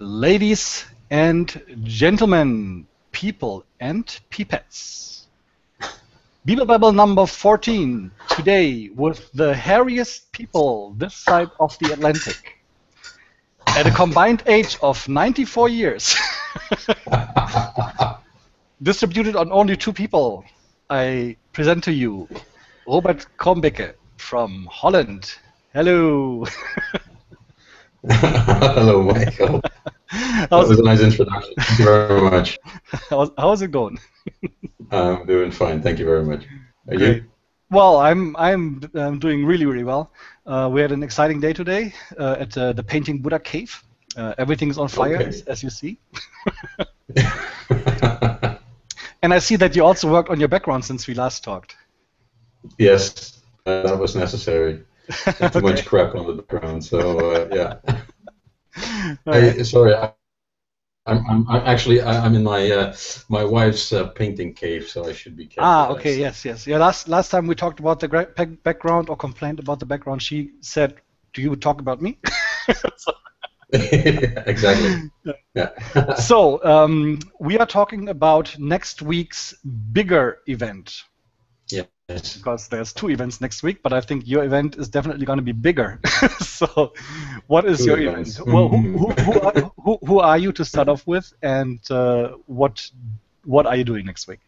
Ladies and gentlemen, people and peepettes. Beeble Babble number 14, today with the hairiest people this side of the Atlantic. At a combined age of 94 years. Distributed on only 2 people, I present to you Robert Crombeecke from Holland. Hello. Hello, Michael. That was a nice introduction. Thank you very much. How's it going? I'm doing fine. Thank you very much. Are Great. you? Well, I'm doing really well. We had an exciting day today at the Painting Buddha Cave. Everything's on fire, Okay. as you see. And I see that you also worked on your background since we last talked. Yes, that was necessary. Too much crap on the background, so yeah. Hey, sorry, I'm in my wife's painting cave, so I should be careful. Ah, okay, yes. Yeah, last time we talked about the background or complained about the background, she said, "Do you talk about me?" Exactly. Yeah. So we are talking about next week's bigger event. Yes. Because there's 2 events next week, but I think your event is definitely going to be bigger. So, what is 2 your events. event? Well, who are you to start off with, and what are you doing next week?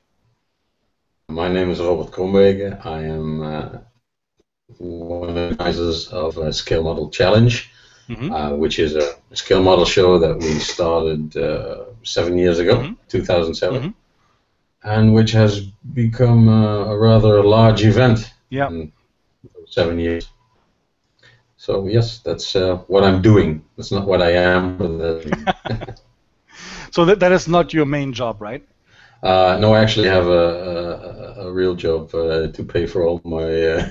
My name is Robert Crombeecke. I am one of the organizers of a Scale Model Challenge, which is a scale model show that we started 7 years ago, 2007. And which has become a rather large event in 7 years. So yes, that's what I'm doing. That's not what I am. But So that is not your main job, right? No, I actually have a real job to pay for all my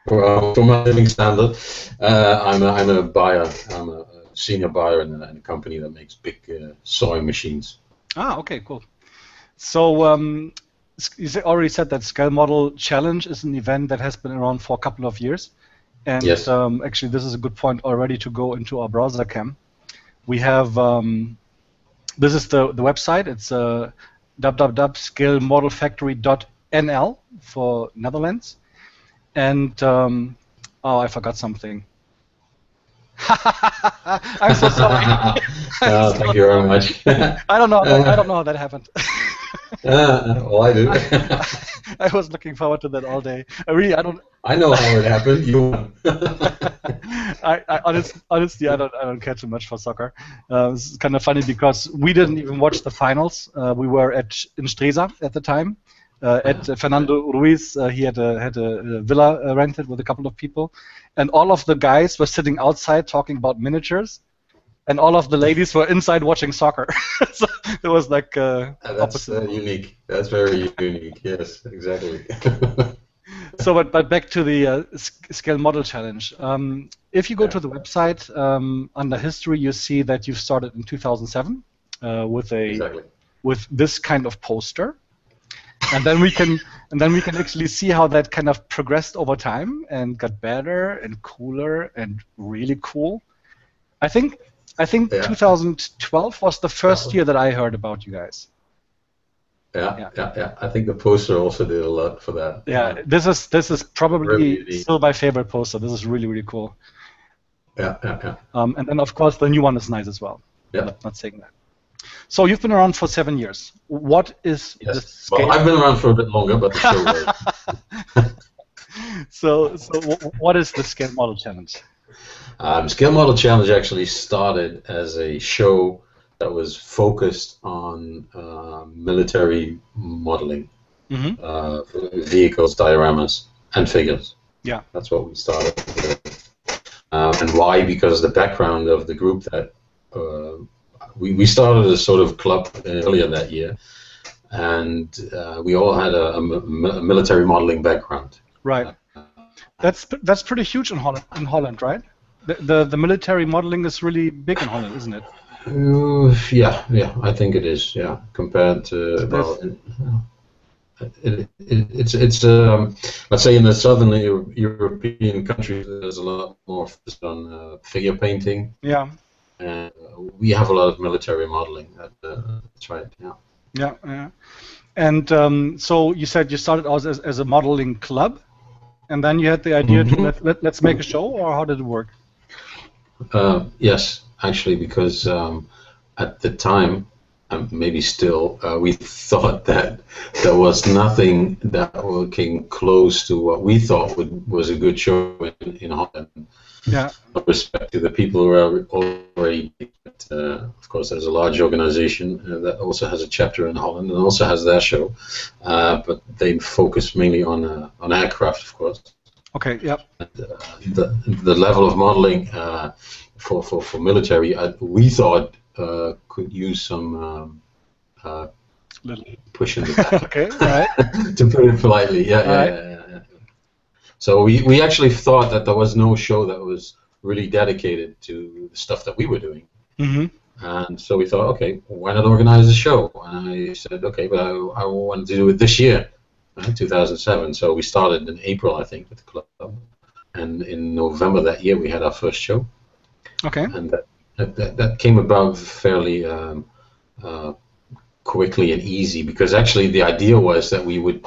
for my living standard. I'm a buyer. I'm a senior buyer in a company that makes big sewing machines. Ah, okay, cool. So you already said that Scale Model Challenge is an event that has been around for a couple of years. And yes. Actually, this is a good point already to go into our browser cam. We have, this is the website. It's www.scalemodelfactory.nl for Netherlands. And, oh, I forgot something. I'm so sorry. Thank you very much. I don't know how that happened. Well, I do. I was looking forward to that all day. I know how it happened. You won. Honestly, I don't care too much for soccer. It's kind of funny because we didn't even watch the finals. We were in Stresa at the time. At Fernando Ruiz, he had a villa rented with a couple of people, and all of the guys were sitting outside talking about miniatures, and all of the ladies were inside watching soccer. So it was like that's unique. That's very unique. Yes, exactly. So, but back to the Scale Model Challenge. If you go to the website under history, you see that you started in 2007 with this kind of poster. And then we can actually see how that kind of progressed over time and got better and cooler and really cool. I think 2012 was the first year that I heard about you guys. Yeah. I think the poster also did a lot for that. Yeah, this is probably still my favorite poster. This is really cool. Yeah. And then of course the new one is nice as well. Yeah. Not saying that. So you've been around for 7 years. What is the scale? Well, I've been around for a bit longer, but still. So what is the Scale Model Challenge? Scale Model Challenge actually started as a show that was focused on military modeling, vehicles, dioramas, and figures. Yeah, that's what we started with. And why? Because the background of the group that we started a sort of club earlier that year, and we all had a military modeling background. Right. That's pretty huge in Holland, right? The military modeling is really big in Holland, isn't it? Yeah, I think it is. Yeah, compared to it's let's say in the southern European countries, there's a lot more focus on figure painting. Yeah. and we have a lot of military modeling. That's right. Yeah. Yeah. Yeah. And so you said you started out as a modeling club, and then you had the idea to let's make a show, or how did it work? Yes, actually, because at the time, maybe still, we thought that there was nothing that came close to what we thought was a good show in Holland. Yeah. With respect to the people who are already, of course, there's a large organization that also has a chapter in Holland and also has their show, but they focus mainly on aircraft, of course. Okay. Yeah. The level of modeling for military, we thought could use some little push in the back. Okay. Right. To put it politely. Yeah. So we actually thought that there was no show that was really dedicated to the stuff that we were doing. Mm-hmm. And so we thought, okay, why not organize a show? And I said, okay, but I want to do it this year, 2007. So we started in April, I think, with the club. And in November that year, we had our first show. Okay. And that came about fairly quickly and easy, because actually the idea was that we would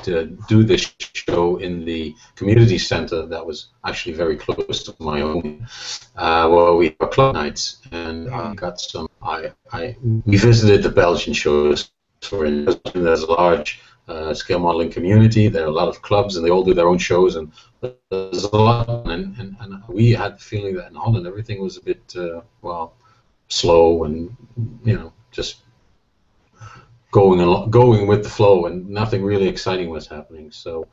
do this show in the community center that was actually very close to my own, where we have club nights, and I got some. We visited the Belgian shows. There's a large scale modeling community. There are a lot of clubs, and they all do their own shows, and there's a lot. And we had the feeling that in Holland everything was a bit slow, and just going with the flow, and nothing really exciting was happening. So,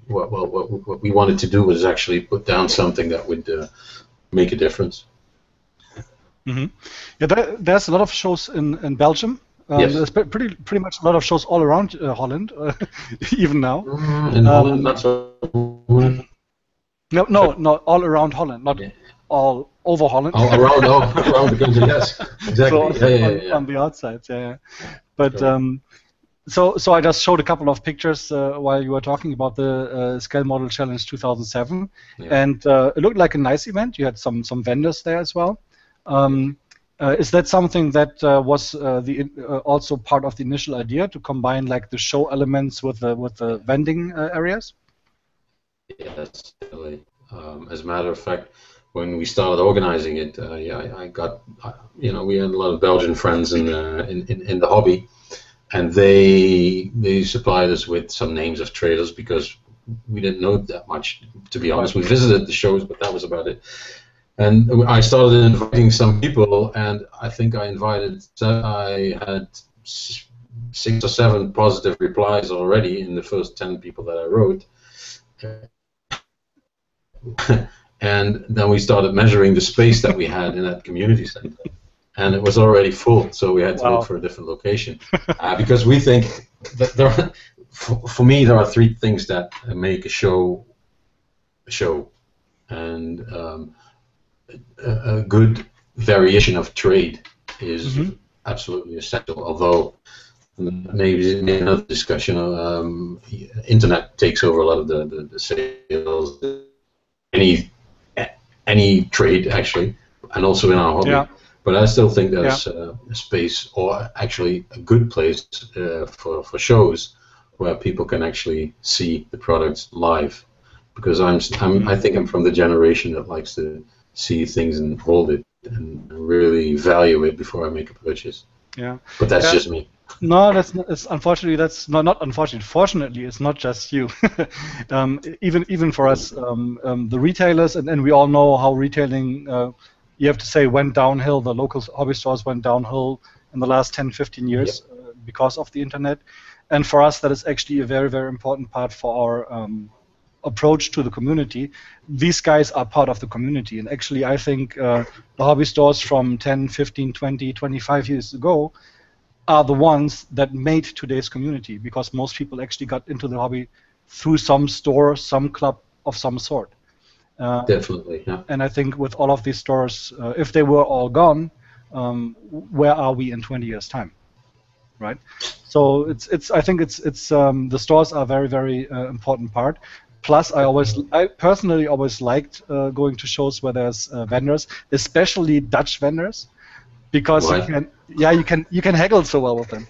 what we wanted to do was actually put down something that would make a difference. Mm-hmm. Yeah, there's a lot of shows in Belgium. Yes. There's pretty much a lot of shows all around Holland, even now. In Holland, not so. No, all around Holland, not all over Holland. Around the country, yes, exactly. So on the outside, yeah. But so I just showed a couple of pictures while you were talking about the Scale Model Challenge 2007, and it looked like a nice event. You had some vendors there as well. Is that something that was also part of the initial idea, to combine like the show elements with the vending areas? Yes, definitely. As a matter of fact, when we started organizing it, I got, we had a lot of Belgian friends in the hobby, and they supplied us with some names of traders, because we didn't know that much, to be honest. We visited the shows, but that was about it. And I started inviting some people, and I think I had 6 or 7 positive replies already in the first 10 people that I wrote. And then we started measuring the space that we had in that community center, and it was already full, so we had to look for a different location. Because we think that for me, there are 3 things that make a show a show, and a good variation of trade is absolutely essential. Although maybe in another discussion, internet takes over a lot of the sales, any trade actually, and also in our hobby. Yeah. But I still think there's a space, or actually a good place for shows where people can actually see the products live. Because I think I'm from the generation that likes to see things and hold it and really value it before I make a purchase. Yeah. But that's just me. No, unfortunately, that's not unfortunate. Fortunately, it's not just you. Even for us, the retailers, and we all know how retailing, you have to say, went downhill. The local hobby stores went downhill in the last 10, 15 years because of the internet. And for us, that is actually a very, very important part for our approach to the community. These guys are part of the community. And actually, I think the hobby stores from 10, 15, 20, 25 years ago are the ones that made today's community, because most people actually got into the hobby through some store, some club of some sort. Definitely, yeah. And I think with all of these stores, if they were all gone, where are we in 20 years' time, right? So I think it's the stores are a very, very important part. Plus, I personally always liked going to shows where there's vendors, especially Dutch vendors, because you can haggle so well with them.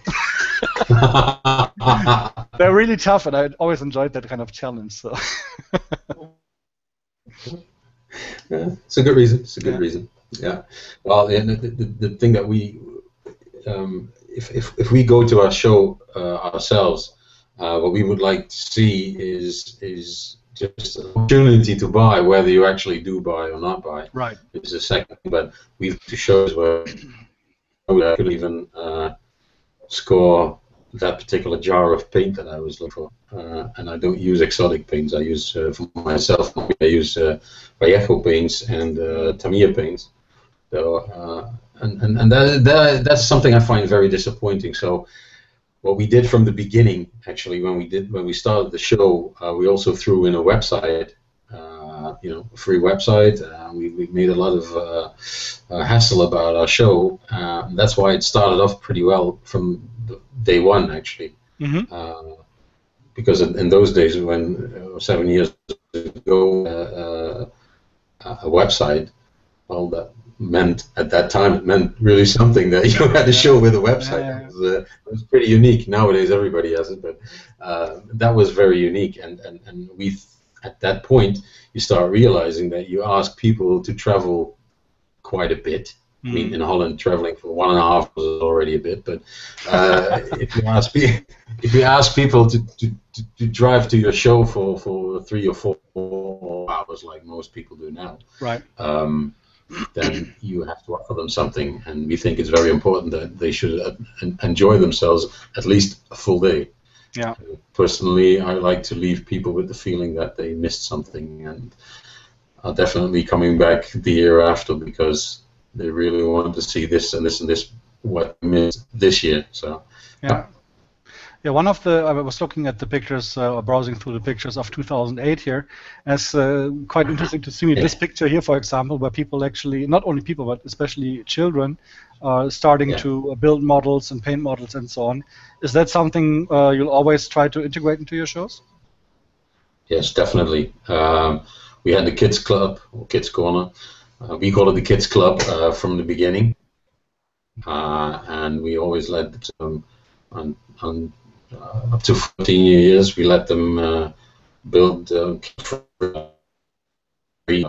They're really tough, and I always enjoyed that kind of challenge. So. Yeah, it's a good reason. It's a good reason. Yeah. Well, the thing that we, if we go to our show ourselves, what we would like to see is just an opportunity to buy, whether you actually do buy or not buy. Right. Is the second. But we've to shows where we could even score that particular jar of paint that I was looking for, and I don't use exotic paints. I use for myself. I use Vallejo paints and Tamiya paints. So and that's something I find very disappointing. So what we did from the beginning, actually, when we started the show, we also threw in a website, a free website. We made a lot of hassle about our show. That's why it started off pretty well from day one, actually. Mm-hmm. Because in those days, when 7 years ago, a website, well, that meant at that time it meant really something that you had a show with a website. It was pretty unique. Nowadays, everybody has it, but that was very unique. And we, at that point, you start realizing that you ask people to travel quite a bit. I mean, in Holland, traveling for 1.5 hours is already a bit, but if you ask people to drive to your show for 3 or 4 hours, like most people do now, right? Then you have to offer them something, and we think it's very important that they should enjoy themselves at least a full day. Yeah. Personally, I like to leave people with the feeling that they missed something and are definitely coming back the year after because they really wanted to see this and this and this what we missed this year. So yeah. Yeah, one of the, I was looking at the pictures, or browsing through the pictures of 2008 here, and it's quite interesting to see this picture here, for example, where people actually, not only people, but especially children, are starting to build models and paint models and so on. Is that something you'll always try to integrate into your shows? Yes, definitely. We had the Kids Club, or Kids Corner. We call it the Kids Club from the beginning. And we always let them, up to 14 years, we let them build, we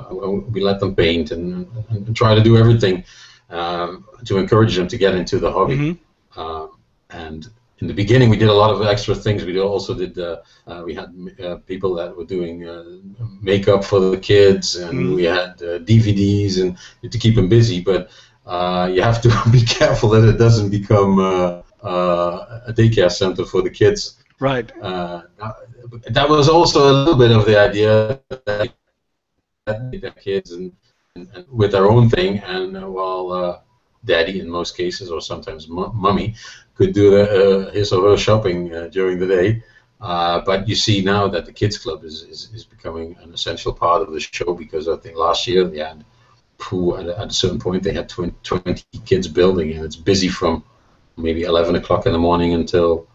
let them paint and try to do everything to encourage them to get into the hobby. Mm-hmm. And in the beginning, we did a lot of extra things. We also did, we had people that were doing makeup for the kids, and we had DVDs and to keep them busy, but you have to be careful that it doesn't become a daycare center for the kids. Right. That was also a little bit of the idea that the kids and with their own thing, and while daddy in most cases, or sometimes mummy, could do his or her shopping during the day. But you see now that the Kids Club is becoming an essential part of the show, because I think last year they had, at a certain point, they had 20 kids building, and it's busy from maybe 11 o'clock in the morning until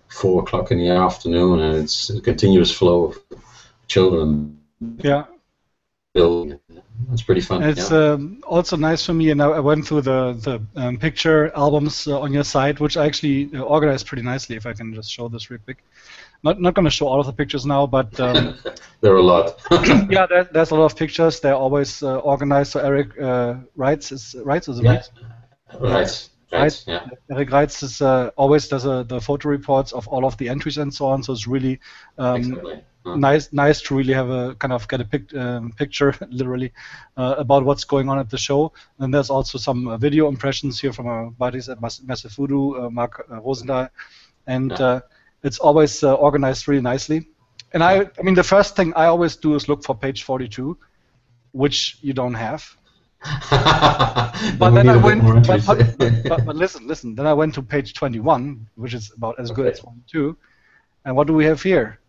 4 o'clock in the afternoon, and it's a continuous flow of children. Yeah. Building. It's pretty fun. It's also nice for me, and I went through the picture albums on your site, which I actually organized pretty nicely. If I can just show this real quick. Not going to show all of the pictures now, but there are a lot. Yeah, there's a lot of pictures. They're always organized. So Eric Reitz is Reitz, is it right? Right. Right. Yeah. Eric Reitz is always does the photo reports of all of the entries and so on. So it's really nice to really have a kind of get a picture, literally, about what's going on at the show. And there's also some video impressions here from our buddies at Massive Voodoo, Mark Rosendahl, and it's always organized really nicely. And I mean, the first thing I always do is look for page 42, which you don't have. But then I went. But listen. Then I went to page 21, which is about as good as 22. And what do we have here?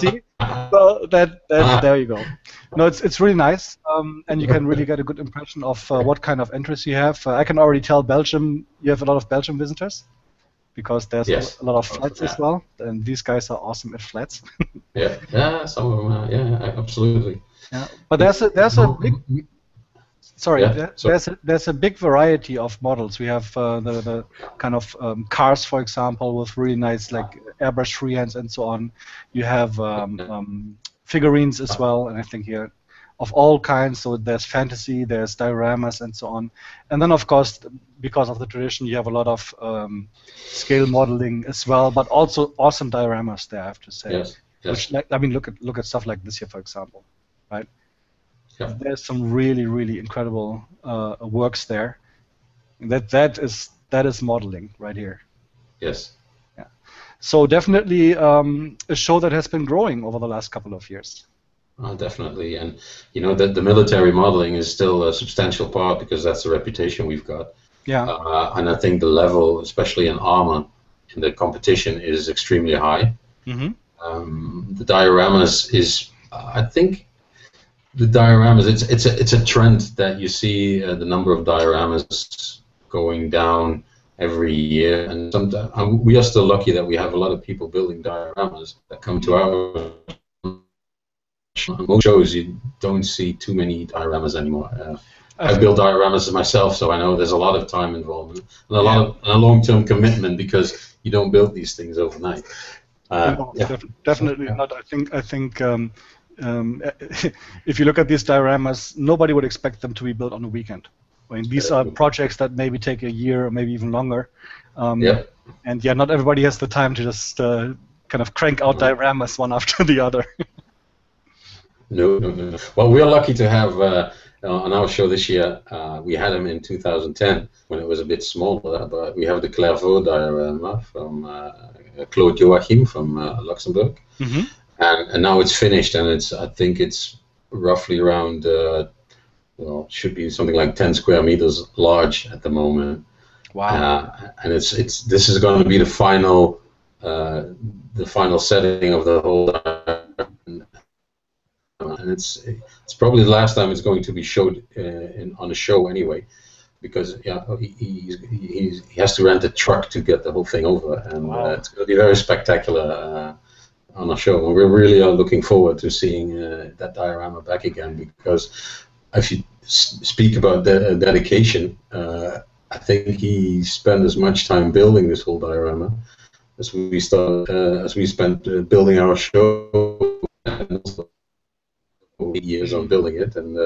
See? So there you go. No, it's really nice, and you can really get a good impression of what kind of entries you have. I can already tell Belgium. You have a lot of Belgian visitors, because there's a lot of flats as well, and these guys are awesome at flats. yeah, some of them are, yeah, absolutely. Yeah, but there's a big there's a big variety of models. We have the kind of cars, for example, with really nice like airbrush freehands and so on. You have figurines as well, and I think here of all kinds. So there's fantasy, there's dioramas, and so on. And then, of course, because of the tradition, you have a lot of scale modeling as well, but also awesome dioramas there, I have to say. Yes. Which, like, I mean, look at stuff like this here, for example, right? Yeah. There's some really incredible works there. That is modeling right here. Yes. Yeah. So definitely a show that has been growing over the last couple of years. Definitely, and you know that the military modeling is still a substantial part because that's the reputation we've got. Yeah. And I think the level, especially in armor, in the competition is extremely high. Mm-hmm. The dioramas is, I think, the dioramas. It's a trend that you see the number of dioramas going down every year, and sometimes we are still lucky that we have a lot of people building dioramas that come to our. On most shows, you don't see too many dioramas anymore. I build dioramas myself, so I know there's a lot of time involvement and a long-term commitment because you don't build these things overnight. No, definitely not. I think if you look at these dioramas, nobody would expect them to be built on a weekend. I mean, these are projects that maybe take a year or maybe even longer. And yeah, not everybody has the time to just kind of crank out dioramas one after the other. No. Well, we're lucky to have on our show this year. We had him in 2010 when it was a bit smaller, but we have the Clairvaux diorama from Claude Joachim from Luxembourg, and now it's finished, and I think it's roughly around it should be something like 10 square meters large at the moment. Wow! And this is going to be the final setting of the whole. And it's probably the last time it's going to be showed on a show anyway, because he has to rent a truck to get the whole thing over, and it's going to be very spectacular on a show. And we really are looking forward to seeing that diorama back again, because if you speak about dedication, I think he spent as much time building this whole diorama as we spent building our show. And also 8 years on building it, and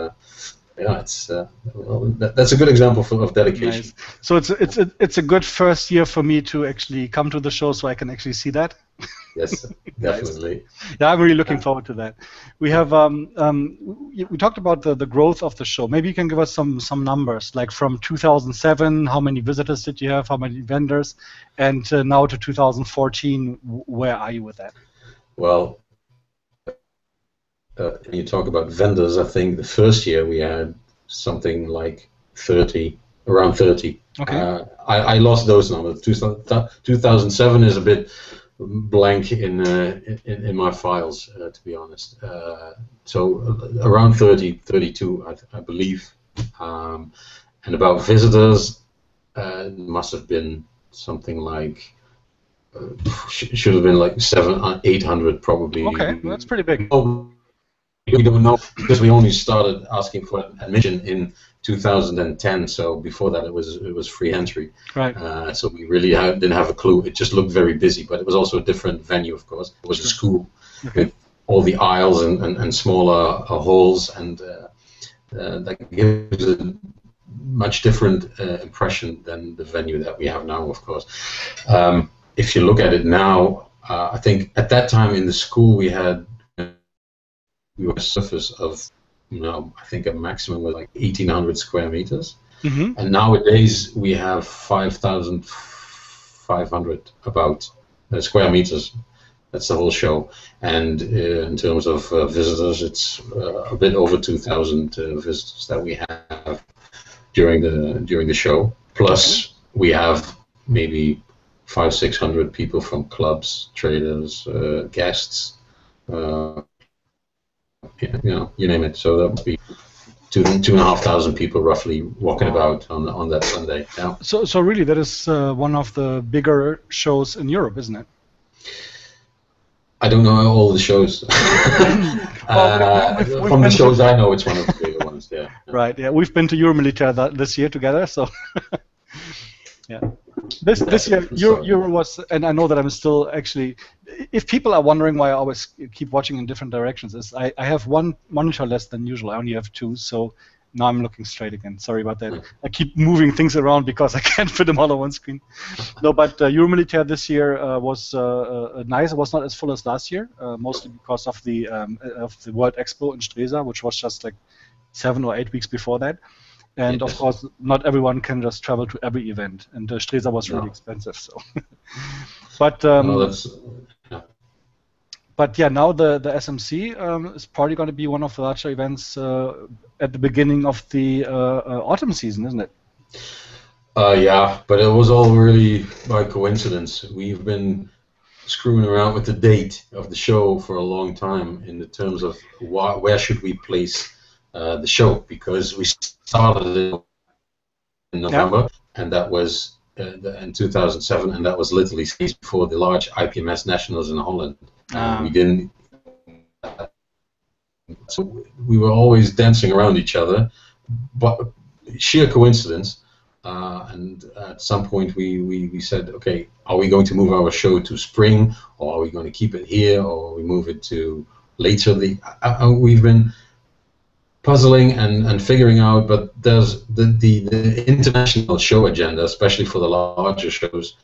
it's that's a good example of dedication. Nice. So it's a good first year for me to actually come to the show, so I can actually see that. Yes, definitely. Yeah, I'm really looking forward to that. We have we talked about the growth of the show. Maybe you can give us some numbers, like from 2007, how many visitors did you have, how many vendors, and now to 2014, where are you with that? Well. When you talk about vendors, I think the first year we had something like 30, around 30. Okay. I lost those numbers. 2007 is a bit blank in my files, to be honest. So around 30, 32, I believe. And about visitors, it must have been something like should have been like 700-800 probably. Okay, well, that's pretty big. We don't know because we only started asking for admission in 2010. So before that, it was free entry. Right. So we really didn't have a clue. It just looked very busy, but it was also a different venue, of course. It was a school with all the aisles and smaller halls, and that gives a much different impression than the venue that we have now, of course. If you look at it now, I think at that time in the school we were a surface of, I think a maximum was like 1,800 square meters. And nowadays we have 5,500 about square meters. That's the whole show. And in terms of visitors, it's a bit over 2,000 visitors that we have during the show. Plus we have maybe 500-600 people from clubs, traders, guests. You name it. So that would be. 2,500 people roughly walking about on that Sunday. Yeah. So really, that is one of the bigger shows in Europe, isn't it? I don't know all the shows. From the shows I know, it's one of the bigger ones. Yeah. Right. Yeah, we've been to Euromilitaire this year together. So yeah, this year Euro was, and I know that I'm still actually. If people are wondering why I always keep watching in different directions, is I have one monitor less than usual. I only have two, so now I'm looking straight again. Sorry about that. I keep moving things around because I can't fit them all on one screen. No, but Euromilitaire this year was nice. It was not as full as last year, mostly because of the World Expo in Stresa, which was just like 7 or 8 weeks before that. And of course, not everyone can just travel to every event, and Stresa was really expensive. So, but but yeah, now the SMC is probably going to be one of the larger events at the beginning of the autumn season, isn't it? Yeah, but it was all really by coincidence. We've been screwing around with the date of the show for a long time in the terms of where should we place the show, because we started it in November, and that was in 2007, and that was literally before the large IPMS Nationals in Holland. We didn't. So we were always dancing around each other, but sheer coincidence. And at some point we said, okay, are we going to move our show to spring, or are we going to keep it here, or we move it to later? We've been puzzling and figuring out, but there's the international show agenda, especially for the larger shows,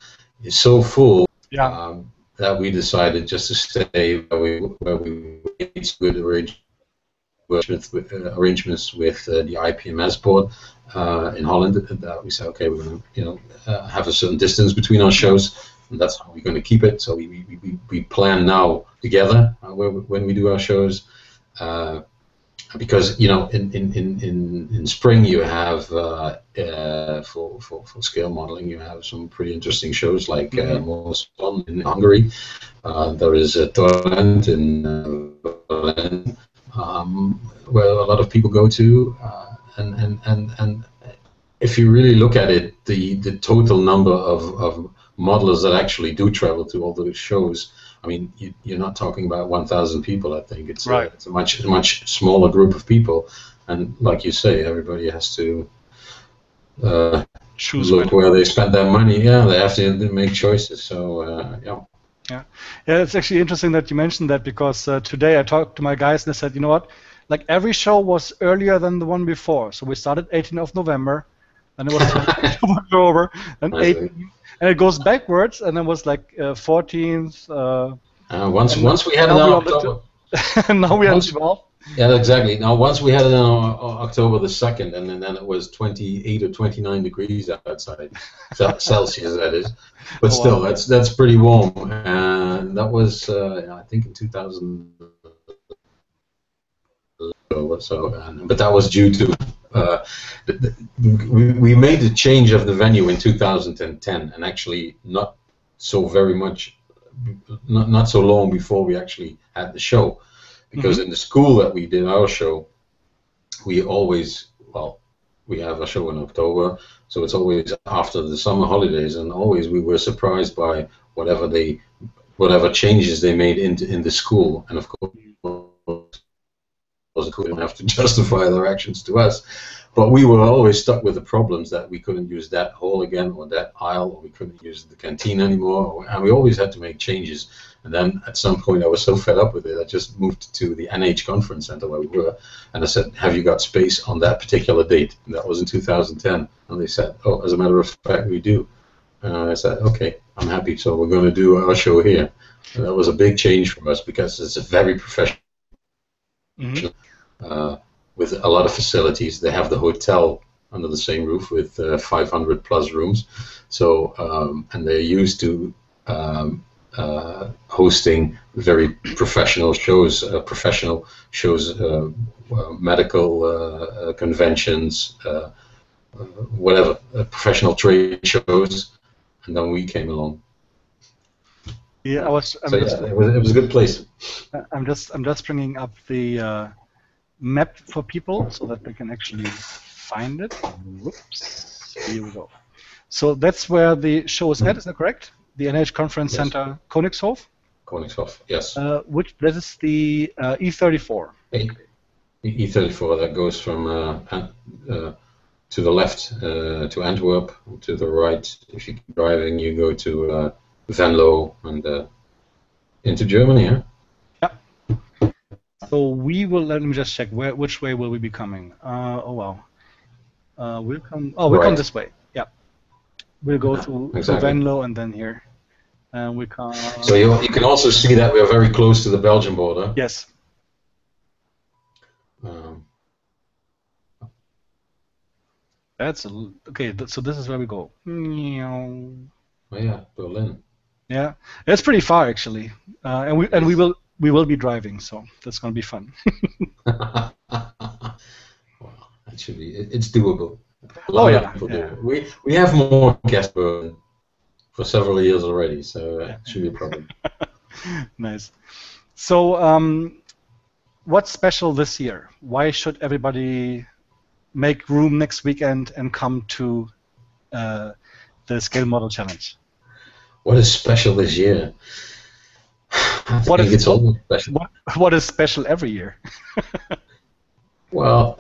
is so full. Yeah. That we decided just to stay where we made good arrangements with the IPMS board in Holland. That we said, okay, we're going to have a certain distance between our shows, and that's how we're going to keep it. So we plan now together when we do our shows. Because in spring you have for scale modeling, you have some pretty interesting shows like Most Fun in Hungary. There is Torrent in Berlin, where a lot of people go to, and if you really look at it, the total number of modelers that actually do travel to all those shows, I mean, you're not talking about 1,000 people. I think it's it's a much smaller group of people, and like you say, everybody has to look where they spend their money. Yeah, they have to make choices. So yeah, it's actually interesting that you mentioned that, because today I talked to my guys and I said, you know what, like every show was earlier than the one before. So we started 18th of November, and it was 20th of October, and 18th. And it goes backwards, and it was like 14th. Once we had it on October. Now we have 12. Yeah, exactly. Now once we had it on October the 2nd, and then it was 28 or 29 degrees outside, Celsius that is. But still, that's pretty warm. And that was I think in 2000. But that was due to we made the change of the venue in 2010, and actually not so long before we actually had the show, because in the school that we did our show, we always we have a show in October, so it's always after the summer holidays, and always we were surprised by whatever changes they made in the school, and of course they don't have to justify their actions to us, but we were always stuck with the problems that we couldn't use that hall again, or that aisle, or we couldn't use the canteen anymore, and we always had to make changes. And then at some point I was so fed up with it, I just moved to the NH Conference Center where we were, and I said, have you got space on that particular date? And that was in 2010, and they said, oh, as a matter of fact, we do. And I said, okay, I'm happy, so we're going to do our show here. And that was a big change for us, because it's a very professional with a lot of facilities. They have the hotel under the same roof with 500 plus rooms. So and they're used to hosting very professional shows, medical conventions, whatever, professional trade shows. And then we came along. Yeah, it was a good place. I'm just bringing up the mapped for people so that they can actually find it. Whoops. Here we go. So that's where the show is at, is that correct? The NIH Conference Center, Koningshof? Koningshof, yes. Which that is the E34. E34 that goes from to the left to Antwerp, to the right. If you keep driving, you go to Venlo and into Germany. Yeah. Yeah. So we will. Let me just check. Which way will we be coming? Oh wow. We'll come. Oh, we'll come this way. Yeah. We'll go through Venlo and then here. And we come. So you can also see that we are very close to the Belgian border. Yes. That's okay. So this is where we go. Oh yeah, Berlin. Yeah, it's pretty far actually, and we will be driving, so that's going to be fun. Well, it should be. It's doable. Oh yeah. We have more guest Berlin for several years already, so it should be a problem. Nice. So, what's special this year? Why should everybody make room next weekend and come to the Scale Model Challenge? What is special this year? I think it's all special. What is special every year? Well,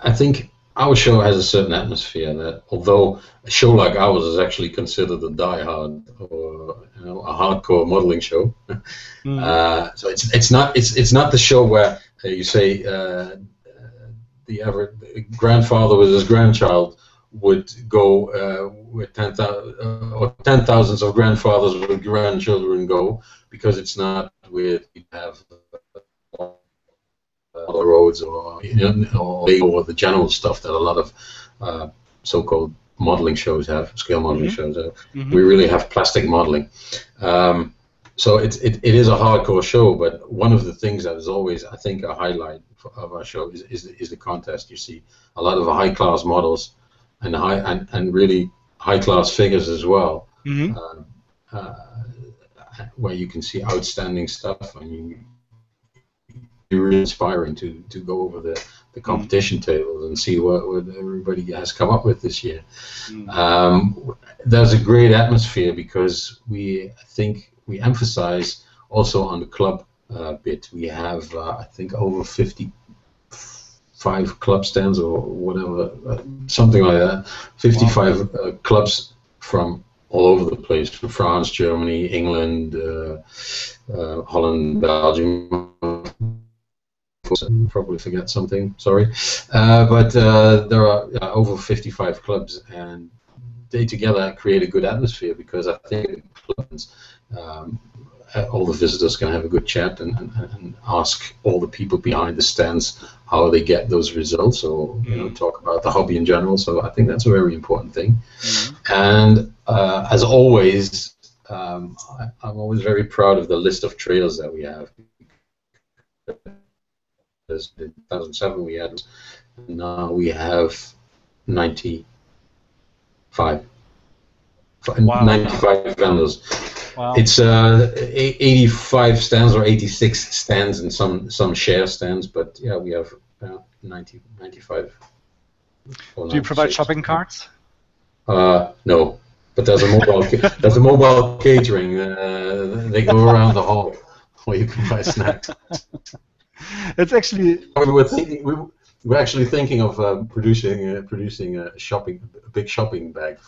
I think our show has a certain atmosphere that, although a show like ours is actually considered a die-hard or a hardcore modeling show, so it's not the show where you say the average grandfather with his grandchild would go with 10,000 or 10,000s of grandfathers with grandchildren go, because it's not with you have the roads or the general stuff that a lot of so-called modeling shows have, scale modeling shows have. We really have plastic modeling. So it is a hardcore show, but one of the things that is always, I think, a highlight of our show is the contest. You see a lot of high-class models and really high-class figures as well, where you can see outstanding stuff, and you're really inspiring to go over the competition tables and see what everybody has come up with this year. There's a great atmosphere because we emphasize also on the club bit. We have I think over 55 club stands or whatever, something like that. 55 clubs from all over the place, from France, Germany, England, Holland, Belgium. Probably forget something, sorry. But there are over 55 clubs, and they together create a good atmosphere, because I think clubs, all the visitors can have a good chat and ask all the people behind the stands how they get those results, or talk about the hobby in general. So I think that's a very important thing. And as always, I'm always very proud of the list of trails that we have. In 2007 we had, now we have 95 vendors. Wow. It's 85 stands or 86 stands and some share stands, but yeah, we have 95. Do you provide shopping carts? No, but there's a mobile catering. They go around the hall where you can buy snacks. It's actually we're actually thinking of producing a big shopping bag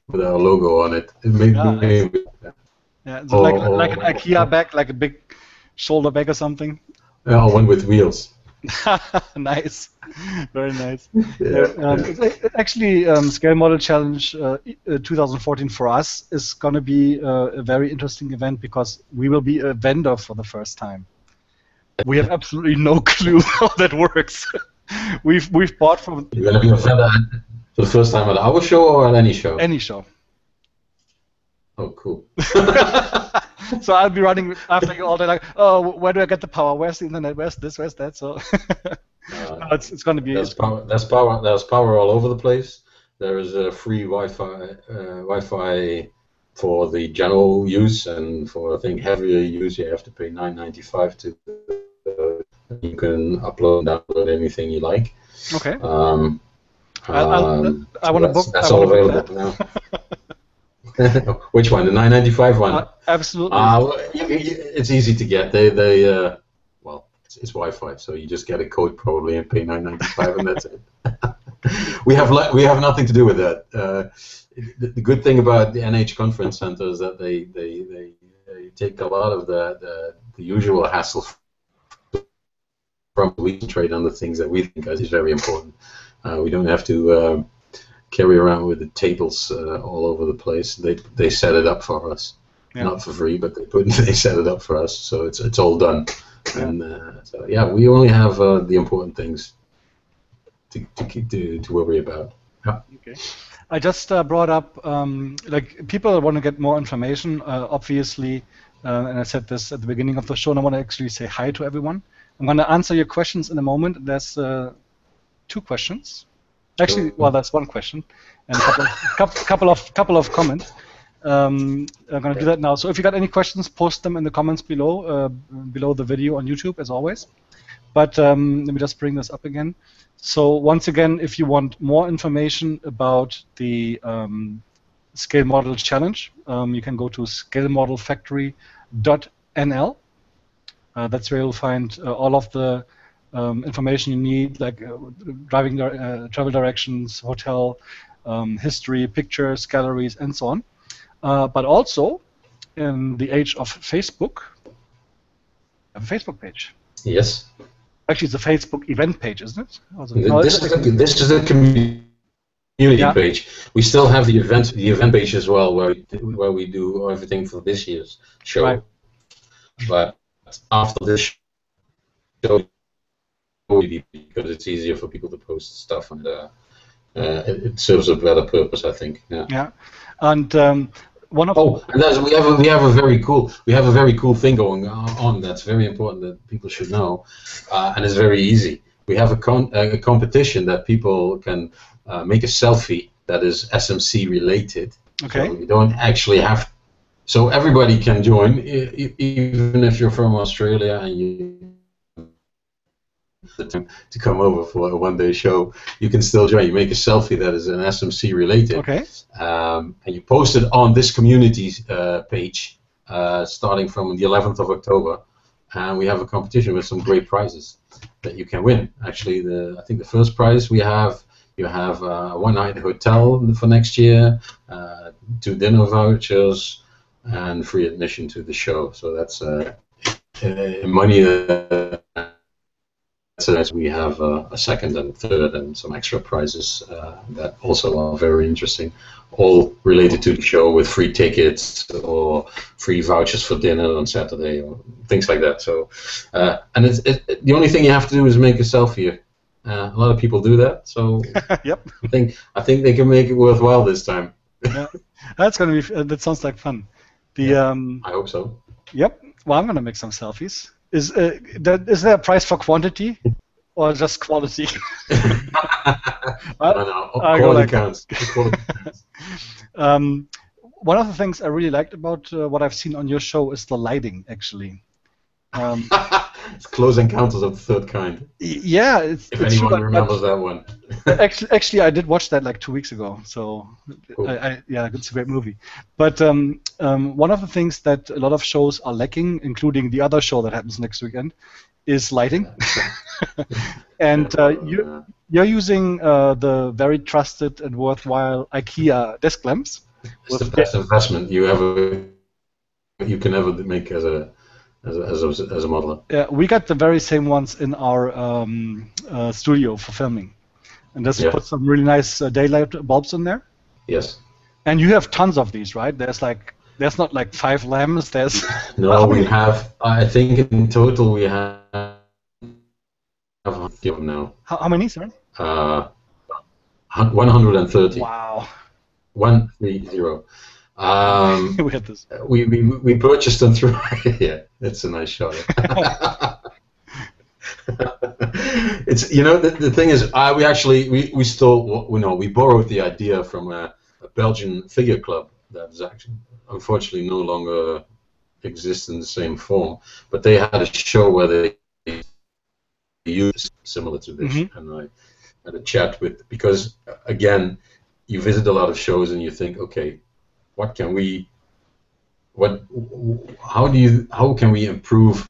with our logo on it. Yeah, so like an IKEA bag, like a big shoulder bag or something. Yeah, one with wheels. Nice, very nice. Actually, Scale Model Challenge 2014 for us is going to be a very interesting event, because we will be a vendor for the first time. We have absolutely no clue how that works. We've bought from. You're going to be a vendor for the first time at our show or at any show? Any show. Oh, cool. So I'll be running after you all day, like, oh, where do I get the power? Where's the internet? Where's this? Where's that? So it's going to be. There's power all over the place. There is a free Wi-Fi for the general use, and for I think heavier use you have to pay $9.95 to You can upload and download anything you like. Okay. So I want to book. That's all available now. Which one? The 9.95 one? Absolutely. It's easy to get. Well, it's Wi-Fi, so you just get a code probably and pay 9.95, and that's it. We have nothing to do with that. The good thing about the NH Conference Center is that they take a lot of the usual hassle from. We can trade on the things that we think is very important. We don't have to carry around with the tables all over the place. They set it up for us, not for free, but they set it up for us, so it's all done. Yeah. And so yeah, we only have the important things to worry about. Yeah. Okay. I just brought up like people want to get more information, obviously, and I said this at the beginning of the show, and I want to actually say hi to everyone. I'm going to answer your questions in a moment. There's 2 questions. Actually, well, that's 1 question and a couple of comments. I'm going to do that now. So if you got any questions, post them in the comments below the video on YouTube, as always. But let me just bring this up again. So once again, if you want more information about the Scale Model Challenge, you can go to scalemodelfactory.nl. That's where you'll find all of the information you need, like driving travel directions, hotel history, pictures, galleries, and so on. But also, in the age of Facebook, I have a Facebook page. Yes. Actually, it's a Facebook event page, isn't it? This is a community page. We still have the event page as well, where we do everything for this year's show. Right. But after this show, because it's easier for people to post stuff, and it serves a better purpose, I think. Yeah. Yeah. And one of and we have a very cool thing going on that's very important that people should know, and it's very easy. We have a competition that people can make a selfie that is SMC related. Okay. So you don't actually have. So everybody can join, even if you're from Australia and you to come over for a one-day show, you can still join. You make a selfie that is an SMC related, okay, and you post it on this community page starting from the 11th of October, and we have a competition with some great prizes that you can win. Actually, I think the first prize you have a one-night hotel for next year, 2 dinner vouchers, and free admission to the show. So that's money. So as we have a second and third and some extra prizes that also are very interesting, all related to the show, with free tickets or free vouchers for dinner on Saturday or things like that. So and the only thing you have to do is make a selfie. A lot of people do that, so yep. I think they can make it worthwhile this time. Yeah, that's gonna be. That sounds like fun. I hope so. Yep. Well, I'm gonna make some selfies. Is there a price for quantity or just quality? No, quality counts. One of the things I really liked about what I've seen on your show is the lighting, actually. It's Close Encounters of the Third Kind. Yeah, if anyone remembers that one. Actually, I did watch that like 2 weeks ago, so cool. Yeah, it's a great movie. But one of the things that a lot of shows are lacking, including the other show that happens next weekend, is lighting. And you're using the very trusted and worthwhile IKEA desk lamps. It's the best investment you can ever make as a modeler. Yeah, we got the very same ones in our studio for filming, and just put some really nice daylight bulbs in there. Yes. And you have tons of these, right? There's not like 5 lamps. There's no. We have. I think in total we have 150 of them now. How many, sir? 130. Wow. 130. We had this. We purchased them through. Yeah, it's a nice shot. It's the thing is we stole we borrowed the idea from a Belgian figure club that is actually unfortunately no longer exists in the same form, but they had a show where they use similar to this, and I had a chat with, because again, you visit a lot of shows and you think, okay, how can we improve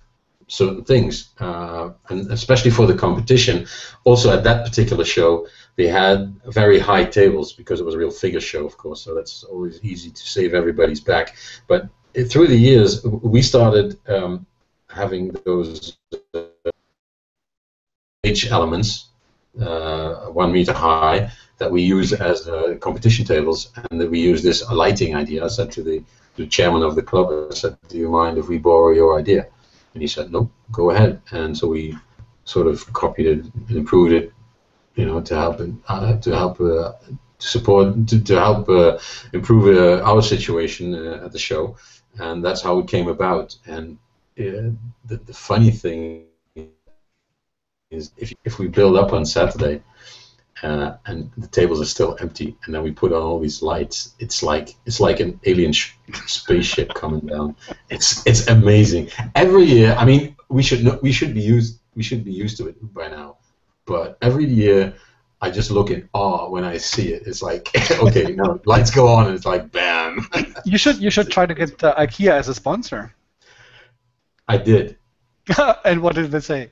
certain things, and especially for the competition. Also at that particular show, they had very high tables because it was a real figure show, of course, so that's always easy to save everybody's back. But through the years, we started having those edge elements, 1 meter high, that we use as competition tables, and that we use this lighting idea. I said to the chairman of the club, I said, do you mind if we borrow your idea? And he said, no, go ahead. And so we sort of copied it and improved it, you know, to help improve our situation at the show, and that's how it came about. And the funny thing is, if we build up on Saturday and the tables are still empty, and then we put on all these lights, it's like an alien spaceship coming down. It's amazing. Every year, I mean, we should be used to it by now, but every year I just look in awe when I see it. It's like, okay, now lights go on, and it's like, bam. You should try to get IKEA as a sponsor. I did. And what did they say?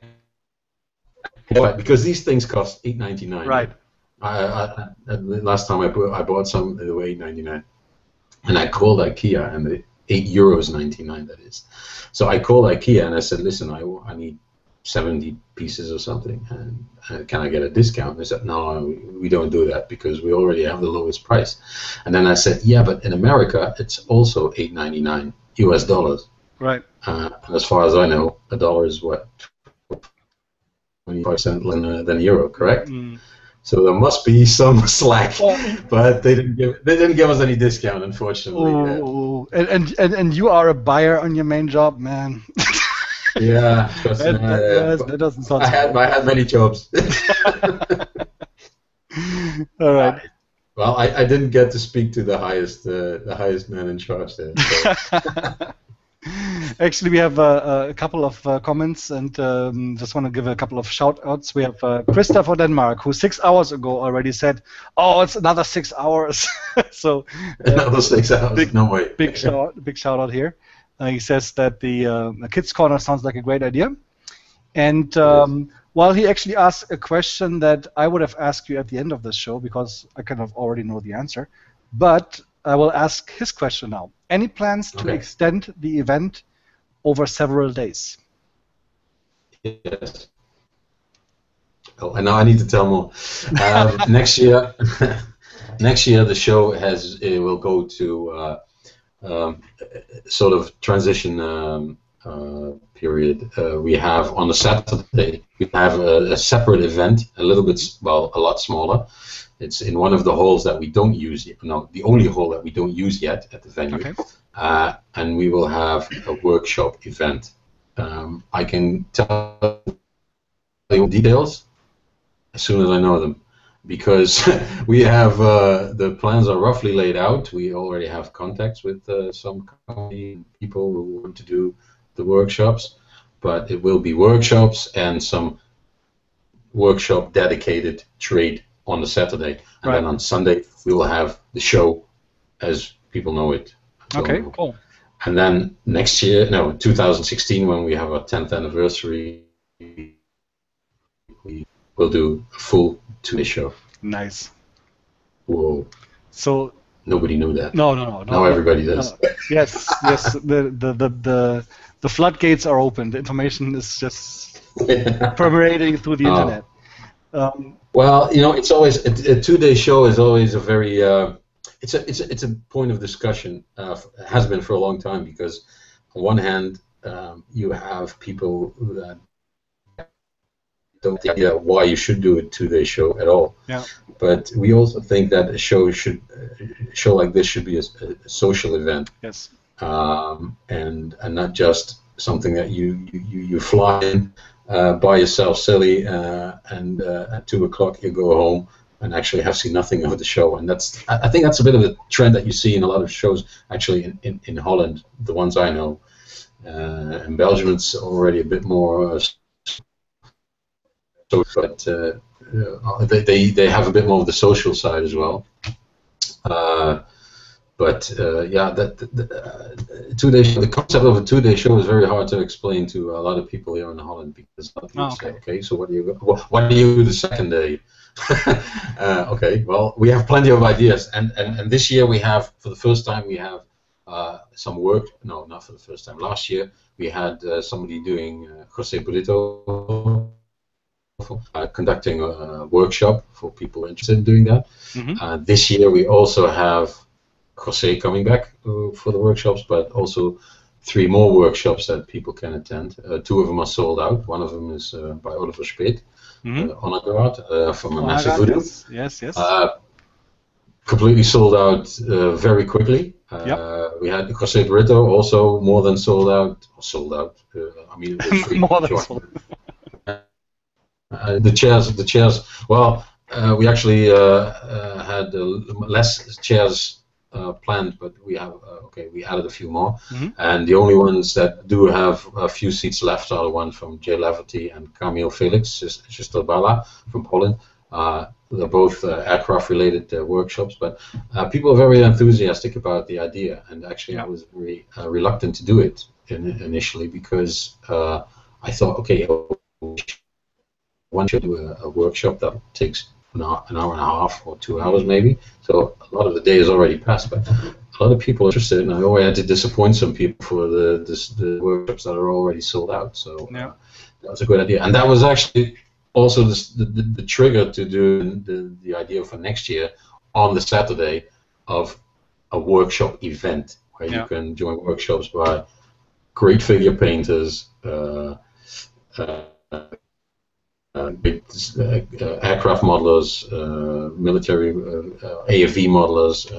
But because these things cost $8.99. Right. Last time I bought some, they were $8.99, and I called IKEA, and the €8.99 that is. So I called IKEA and I said, listen, I need 70 pieces or something, and can I get a discount? They said, no, we don't do that because we already have the lowest price. And then I said, yeah, but in America it's also $8.99 US dollars. Right. And as far as I know, a dollar is what, 25 cents than a euro, correct? Mm. So there must be some slack, but they didn't give us any discount, unfortunately. Oh, and you are a buyer on your main job, man. Yeah, that doesn't sound. I had many jobs. All right. Well, I didn't get to speak to the highest man in charge there. So. Actually, we have a couple of comments, and just want to give a couple of shout-outs. We have Christopher Denmark, who 6 hours ago already said, "Oh, it's another 6 hours." So another 6 hours. No way. Big shout-out here. He says that the Kids Corner sounds like a great idea, and while he actually asked a question that I would have asked you at the end of the show because I kind of already know the answer, but I will ask his question now. Any plans to extend the event over several days? Yes. Oh, and now I need to tell more. Next year, the show will go to sort of transition period. We have on a Saturday, we have a separate event, a lot smaller. It's in one of the halls that we don't use yet. No, the only hall that we don't use yet at the venue. Okay. And we will have a workshop event. I can tell you details as soon as I know them, because we have the plans are roughly laid out. We already have contacts with some company people who want to do the workshops, but it will be workshops and some workshop dedicated trade on the Saturday, and then on Sunday we will have the show as people know it. Okay, cool. And then next year, 2016, when we have our 10th anniversary, we will do a full 2-day show. Nice. Whoa. So nobody knew that. No. Now everybody does. Yes. The floodgates are open. The information is just permeating through the internet. Well, it's always a 2-day show is always a very it's a point of discussion. Has been for a long time, because on one hand you have people that don't idea why you should do a 2-day show at all. Yeah. But we also think that a show like this should be a social event. Yes. And not just something that you fly in. By yourself silly, and at 2 o'clock you go home and actually have seen nothing of the show. And I think that's a bit of a trend that you see in a lot of shows, actually in Holland, the ones I know. In Belgium it's already a bit more, but they have a bit more of the social side as well. Yeah, the concept of a 2-day show is very hard to explain to a lot of people here in Holland, because a lot of people say, okay, so what do you do the second day? Okay, well, we have plenty of ideas, and this year we have, for the first time, we have some work. No, not for the first time. Last year we had somebody doing José Brito conducting a workshop for people interested in doing that. Mm-hmm. This year we also have José coming back for the workshops, but also 3 more workshops that people can attend. 2 of them are sold out. One of them is by Oliver Speet, Honor Guard, from a massive voodoo. Yes. Completely sold out very quickly. We had José Brito, also more than sold out. I mean, it was free. More than sold out. The chairs. Well, we actually had less chairs planned, but we have we added a few more, and the only ones that do have a few seats left are the ones from Jay Laverty and Camille Felix Sisterbala from Poland. They're both aircraft-related workshops, but people are very enthusiastic about the idea, and actually I was very reluctant to do it initially, because I thought, okay, one should do a workshop that takes an hour and a half or 2 hours maybe, so a lot of the day is already passed, but a lot of people are interested, and I always had to disappoint some people for the workshops that are already sold out, so that was a good idea. And that was actually also the trigger to do the idea for next year on the Saturday of a workshop event where you can join workshops by great figure painters, big aircraft modelers, military AFV modelers.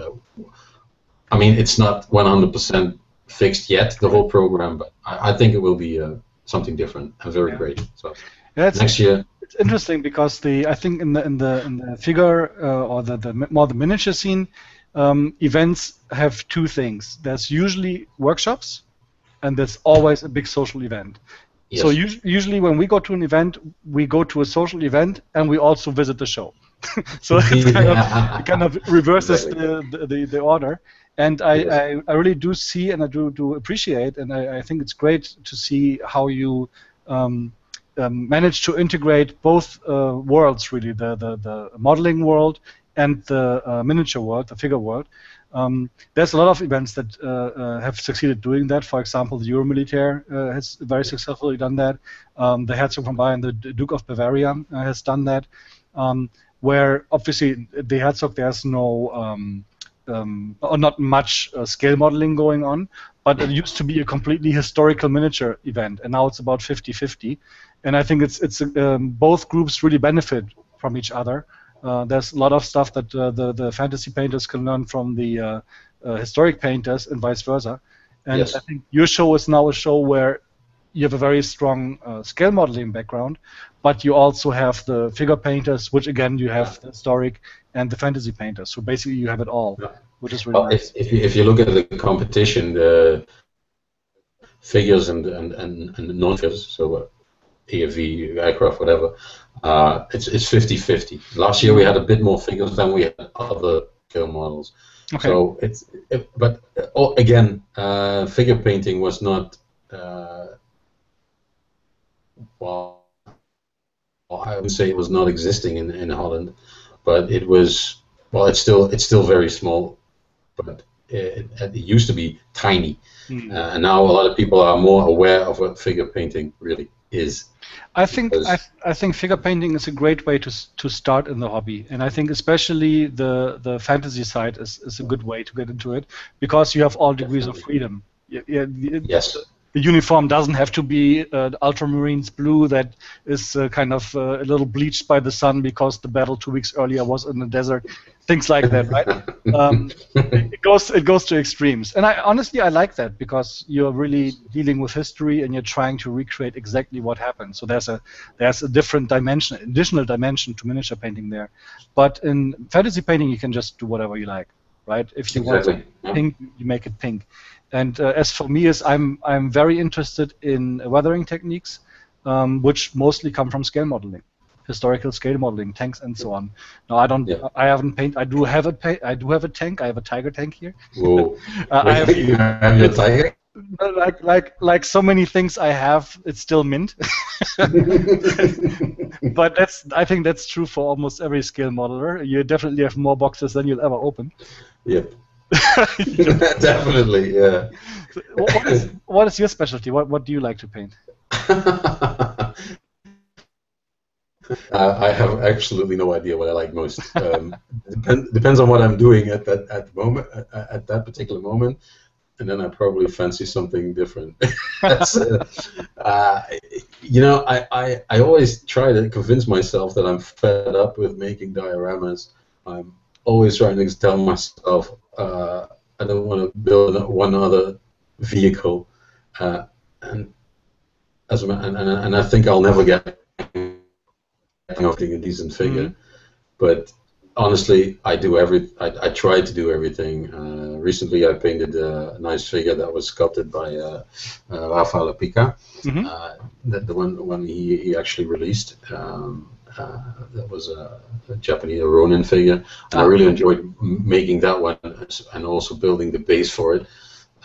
I mean, it's not 100% fixed yet, the whole program, but I think it will be something different and very great. So next year. It's interesting because I think in the figure or the miniature scene, events have 2 things. There's usually workshops, and there's always a big social event. Yes. So usually when we go to an event, we go to a social event and we also visit the show. So it kind of reverses the order. And I really do see, and I do appreciate, and I think it's great to see how you manage to integrate both worlds, really, the modeling world and the miniature world, the figure world. There's a lot of events that have succeeded doing that. For example, the Euromilitaire has very successfully done that. The Herzog von Bayern, the Duke of Bavaria, has done that. Where obviously the Herzog, there's no or not much scale modeling going on, but it used to be a completely historical miniature event, and now it's about 50-50. And I think it's both groups really benefit from each other. There's a lot of stuff that the fantasy painters can learn from the historic painters, and vice versa. And I think your show is now a show where you have a very strong scale modeling background, but you also have the figure painters, which again you have the historic and the fantasy painters. So basically you have it all, which is really nice. If you look at the competition, the figures and non-figures, so AFV, aircraft, whatever, it's 50-50. Last year we had a bit more figures than we had other scale models. Okay. So again, figure painting was not well, I would say it was not existing in Holland, but it was, well, it's still very small, but it used to be tiny, and now a lot of people are more aware of what figure painting really is. I think figure painting is a great way to start in the hobby, and I think especially the fantasy side is a good way to get into it, because you have all degrees of freedom. Yes. The uniform doesn't have to be ultramarine blue that is kind of a little bleached by the sun because the battle 2 weeks earlier was in the desert. Things like that, right? It goes to extremes, and honestly I like that, because you're really dealing with history and you're trying to recreate exactly what happened. So there's a different dimension, additional dimension to miniature painting there. But in fantasy painting you can just do whatever you like, right? If you want it pink, you make it pink. And as for me, I'm very interested in weathering techniques, which mostly come from scale modeling. historical scale modeling, tanks and so on. No, I don't. Yeah. I haven't painted. I do have a tank. I have a tiger tank here. Whoa! You have your tiger? Like so many things I have, it's still mint. But I think that's true for almost every scale modeler. You definitely have more boxes than you'll ever open. Yep. Definitely, yeah. What is your specialty? What do you like to paint? I have absolutely no idea what I like most. Depends on what I'm doing at that particular moment, and then I probably fancy something different. I always try to convince myself that I'm fed up with making dioramas. I'm always trying to tell myself I don't want to build one other vehicle, and I think I'll never get a decent figure. Mm-hmm. But honestly, I try to do everything. Recently, I painted a nice figure that was sculpted by Robert Crombeecke. Mm-hmm. The one he actually released. That was a Japanese Ronin figure. And I really enjoyed making that one and also building the base for it.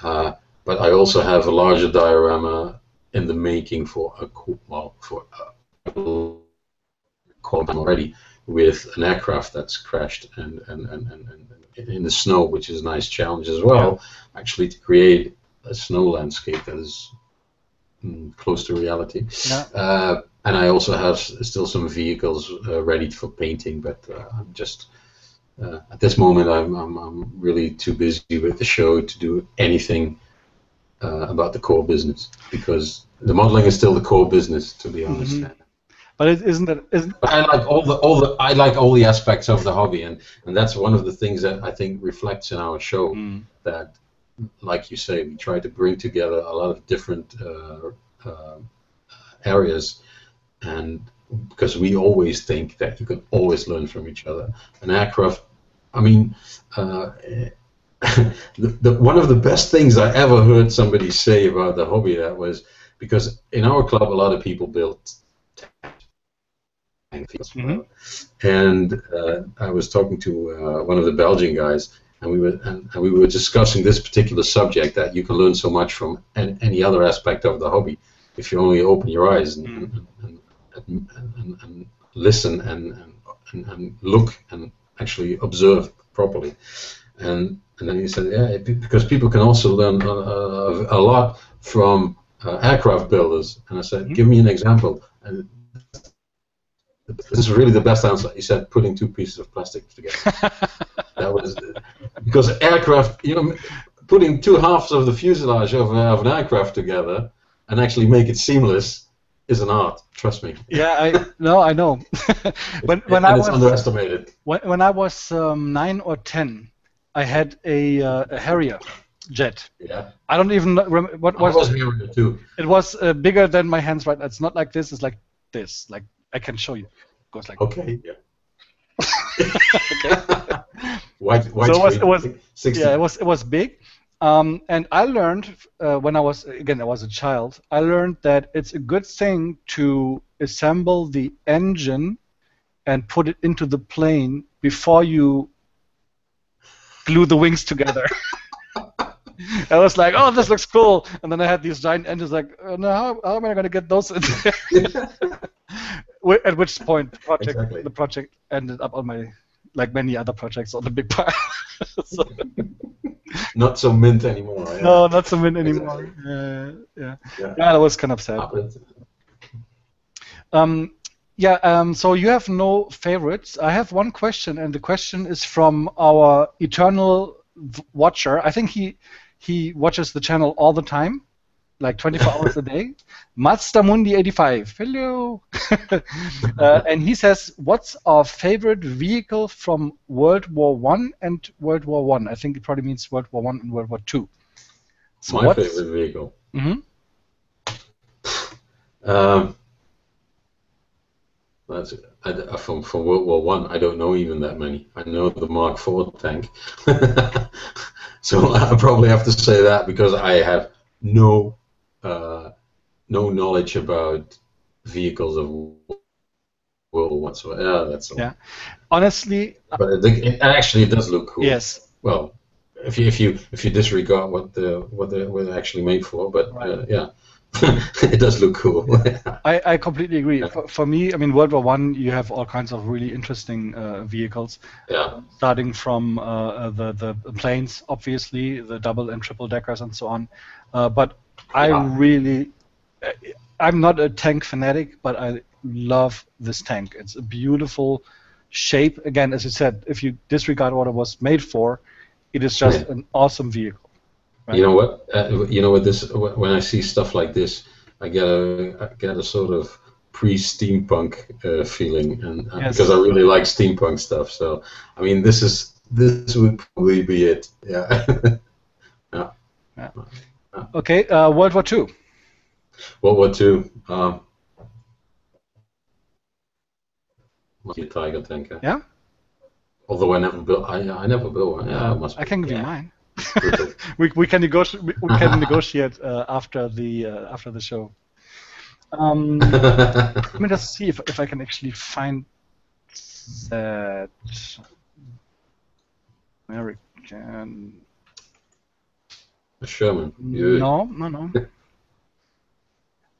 But I also have a larger diorama in the making for a already, with an aircraft that's crashed and in the snow, which is a nice challenge as well, actually, to create a snow landscape that is close to reality. Yeah. And I also have still some vehicles ready for painting, but I'm just at this moment I'm really too busy with the show to do anything about the core business, because the modeling is still the core business, to be honest. Mm-hmm. But isn't. But I like all the aspects of the hobby, and that's one of the things that I think reflects in our show. That, like you say, we try to bring together a lot of different areas, and because we always think that you can always learn from each other. An aircraft, I mean, one of the best things I ever heard somebody say about the hobby, that was because in our club a lot of people built. Mm-hmm. And I was talking to one of the Belgian guys, and we were discussing this particular subject, that you can learn so much from any other aspect of the hobby if you only open your eyes and listen and look and actually observe properly. And then he said, yeah, because people can also learn a lot from aircraft builders. And I said, give me an example. And this is really the best answer. He said, putting two pieces of plastic together. That was because aircraft, putting two halves of the fuselage of an aircraft together and actually make it seamless is an art. Trust me. Yeah, I know. It's underestimated. When I was 9 or 10, I had a Harrier jet. Yeah. I don't even remember what was. I was Harrier too. It was bigger than my hands, right? It's not like this. It's like this. Like, I can show you. It goes like. Okay. Yeah. Okay. White so it was 60. Yeah, it was big, and I learned when I was a child. I learned that it's a good thing to assemble the engine and put it into the plane before you glue the wings together. I was like, oh, this looks cool, and then I had these giant engines. Like, no, how am I going to get those in there? At which point, the project ended up on my, like many other projects, on the big pile. So, not so mint anymore. Yeah. No, not so mint anymore. Yeah, that was kind of sad. So you have no favorites. I have one question, and the question is from our eternal watcher. I think he watches the channel all the time, like 24 hours a day. Mazdamundi85. Hello. And he says, what's our favorite vehicle from World War I and World War I? I think it probably means World War I and World War II. So my favorite vehicle? Mm-hmm. From World War I, I don't know even that many. I know the Mark IV tank. So I probably have to say that, because I have no knowledge about vehicles of cool whatsoever. Yeah, that's all. Yeah, honestly. But it does look cool. Yes. Well, if you disregard what they're actually made for, but right. yeah. It does look cool. Yeah. I completely agree. Yeah. For me, I mean, World War I, you have all kinds of really interesting vehicles. Yeah. Starting from the planes, obviously, the double and triple deckers and so on. But I'm not a tank fanatic, but I love this tank. It's a beautiful shape. Again, as you said, if you disregard what it was made for, it is just an awesome vehicle. Right? You know what? When I see stuff like this, I get a sort of pre-steampunk feeling, and because I really like steampunk stuff. So, I mean, this would probably be it. Yeah. Yeah. Okay. World War II. World War II. Must be a Tiger tanker. Yeah. Although I never built. I never built one. Yeah, I can give you mine. we can negotiate. We can negotiate after the show. Let me just see if I can actually find that American. A Sherman. No.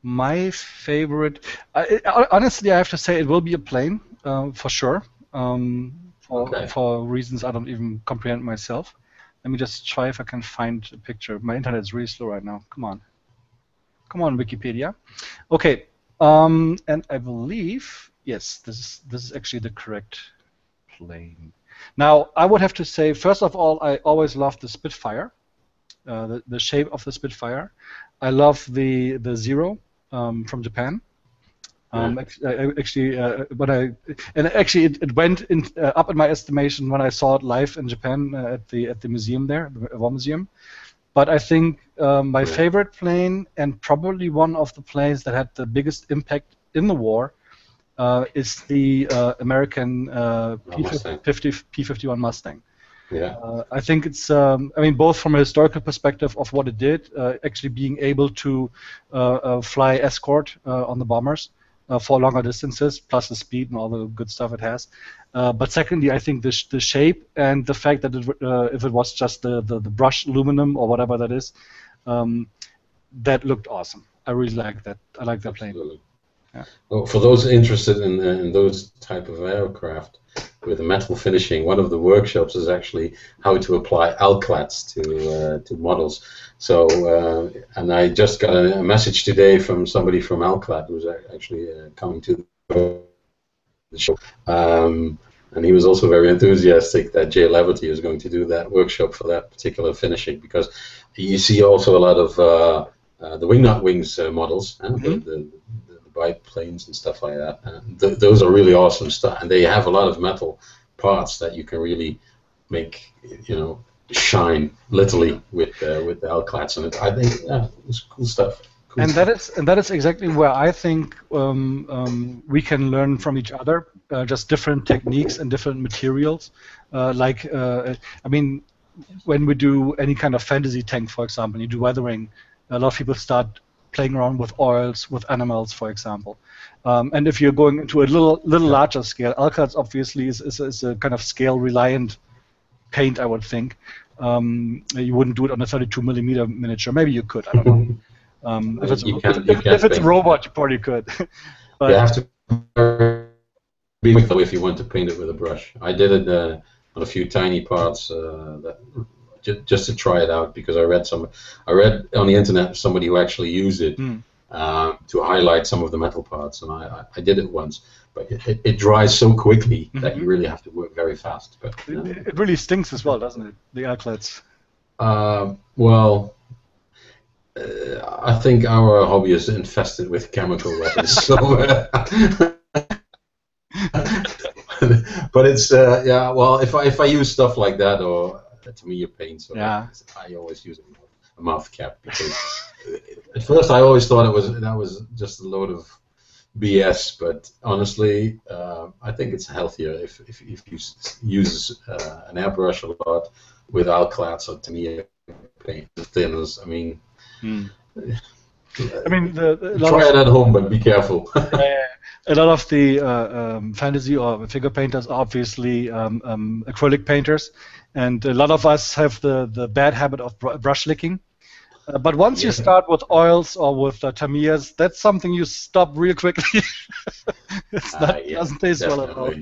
My favorite. Honestly, I have to say it will be a plane for sure. For reasons I don't even comprehend myself. Let me just try if I can find a picture. My internet is really slow right now. Come on, Wikipedia. Okay, and I believe yes, this is actually the correct plane. Now I would have to say, first of all, I always loved the Spitfire, the shape of the Spitfire. I love the Zero from Japan. Actually, it went up in my estimation when I saw it live in Japan at the museum there, the War Museum. But I think my favorite plane, and probably one of the planes that had the biggest impact in the war, is the American P-51 Mustang. Yeah. I think it's, I mean, both from a historical perspective of what it did, actually being able to fly escort on the bombers. For longer distances, plus the speed and all the good stuff it has. But secondly, I think the shape and the fact that if it was just the brushed aluminum or whatever that is, that looked awesome. I really like that. I like that plane. Yeah. Well, for those interested in those type of aircraft with a metal finishing, one of the workshops is actually how to apply alclats to models. So, and I just got a message today from somebody from Alclat who's actually coming to the show, and he was also very enthusiastic that Jay Leverty is going to do that workshop for that particular finishing, because you see also a lot of the wingnut wings models, the biplanes and stuff like that. Those are really awesome stuff, and they have a lot of metal parts that you can really make, shine literally with the alclats, and I think it's cool stuff. And that is exactly where I think we can learn from each other, just different techniques and different materials. I mean, when we do any kind of fantasy tank, for example, you do weathering, a lot of people start playing around with oils, with animals, for example. And if you're going into a little larger scale, alclats obviously is a kind of scale-reliant paint, I would think. You wouldn't do it on a 32mm miniature. Maybe you could. I don't know. If it's a robot, you probably could. But you have to be careful if you want to paint it with a brush. I did it on a few tiny parts just to try it out, because I read on the internet somebody who actually used it to highlight some of the metal parts, and I did it once. But it dries so quickly that you really have to work very fast. But it really stinks as well, doesn't it? The alclats. Well, I think our hobby is infested with chemical weapons. So, but it's Well, if I use stuff like that, or Tamiya paints, I always use a mouth cap, because at first I always thought that was just a load of BS, but honestly, I think it's healthier if you use an airbrush a lot with alclats or Tamiya paint thinners. I mean, try it at home, but be careful. A lot of the fantasy or figure painters are obviously acrylic painters, and a lot of us have the bad habit of brush licking. But once you start with oils or with Tamiya's, that's something you stop real quickly. Doesn't taste well at all.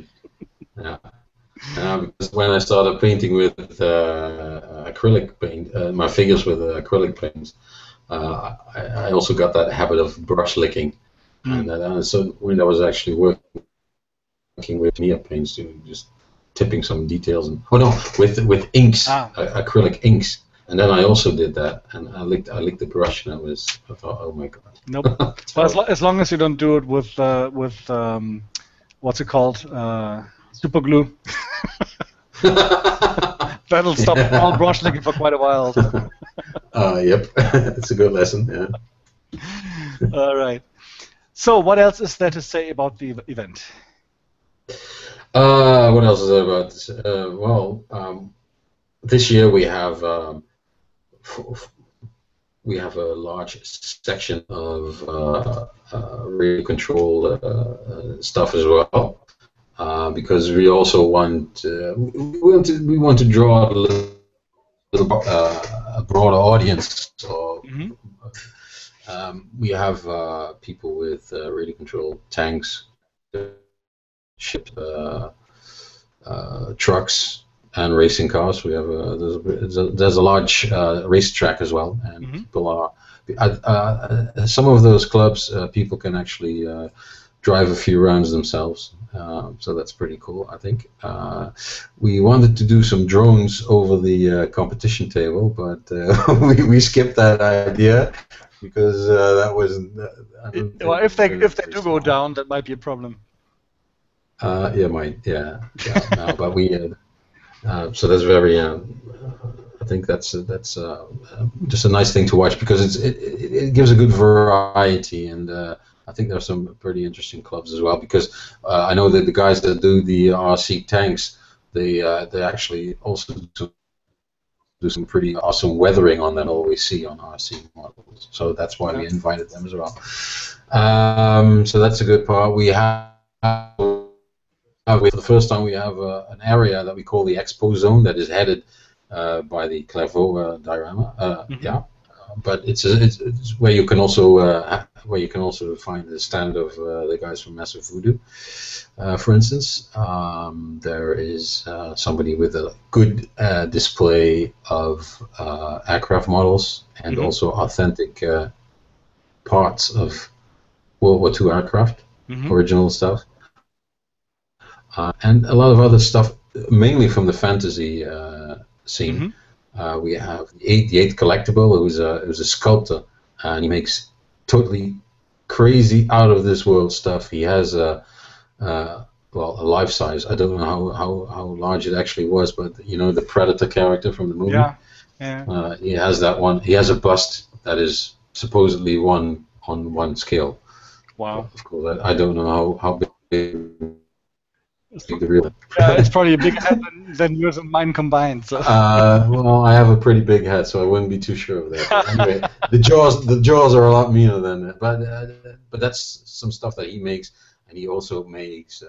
Yeah. Because when I started painting with acrylic paint, my figures with acrylic paints, I also got that habit of brush licking. And so when I was actually working with Tamiya paints, just tipping some details, with inks, acrylic inks. And then I also did that, and I licked the brush, and I thought, oh my god. Nope. Well, as long as you don't do it with what's it called, super glue. That'll stop all brush licking for quite a while. Yep, it's a good lesson. Yeah. All right. So, what else is there to say about the event? What else is there about this? This year we have a large section of radio control stuff as well, because we also want to draw a broader audience. So we have people with radio control tanks, ship trucks, and racing cars. We have there's a large racetrack as well, and people are some of those clubs. People can actually drive a few rounds themselves, so that's pretty cool. I think we wanted to do some drones over the competition table, but we skipped that idea because that wasn't. Well, if they do go down, that might be a problem. Yeah, no, but we. So that's very. I think that's just a nice thing to watch because it gives a good variety, and I think there's some pretty interesting clubs as well. Because I know that the guys that do the RC tanks, they actually also do some pretty awesome weathering on that all we see on RC models. So that's why we invited them as well. So that's a good part. We have. For the first time, we have an area that we call the Expo Zone that is headed by the Clairvaux diorama. But it's where you can also find the stand of the guys from Massive Voodoo. For instance, there is somebody with a good display of aircraft models and also authentic parts of World War II aircraft, original stuff. And a lot of other stuff, mainly from the fantasy scene. We have the Eighth Collectible, who's a sculptor, and he makes totally crazy, out of this world stuff. He has a life size. I don't know how large it actually was, but the Predator character from the movie. Yeah. He has that one. He has a bust that is supposedly 1:1 scale. Wow. Of course, I don't know how big. It's probably a bigger head than yours and mine combined. So. Well, I have a pretty big head, so I wouldn't be too sure of that. But anyway, the jaws are a lot meaner than that. But that's some stuff that he makes, and he also makes.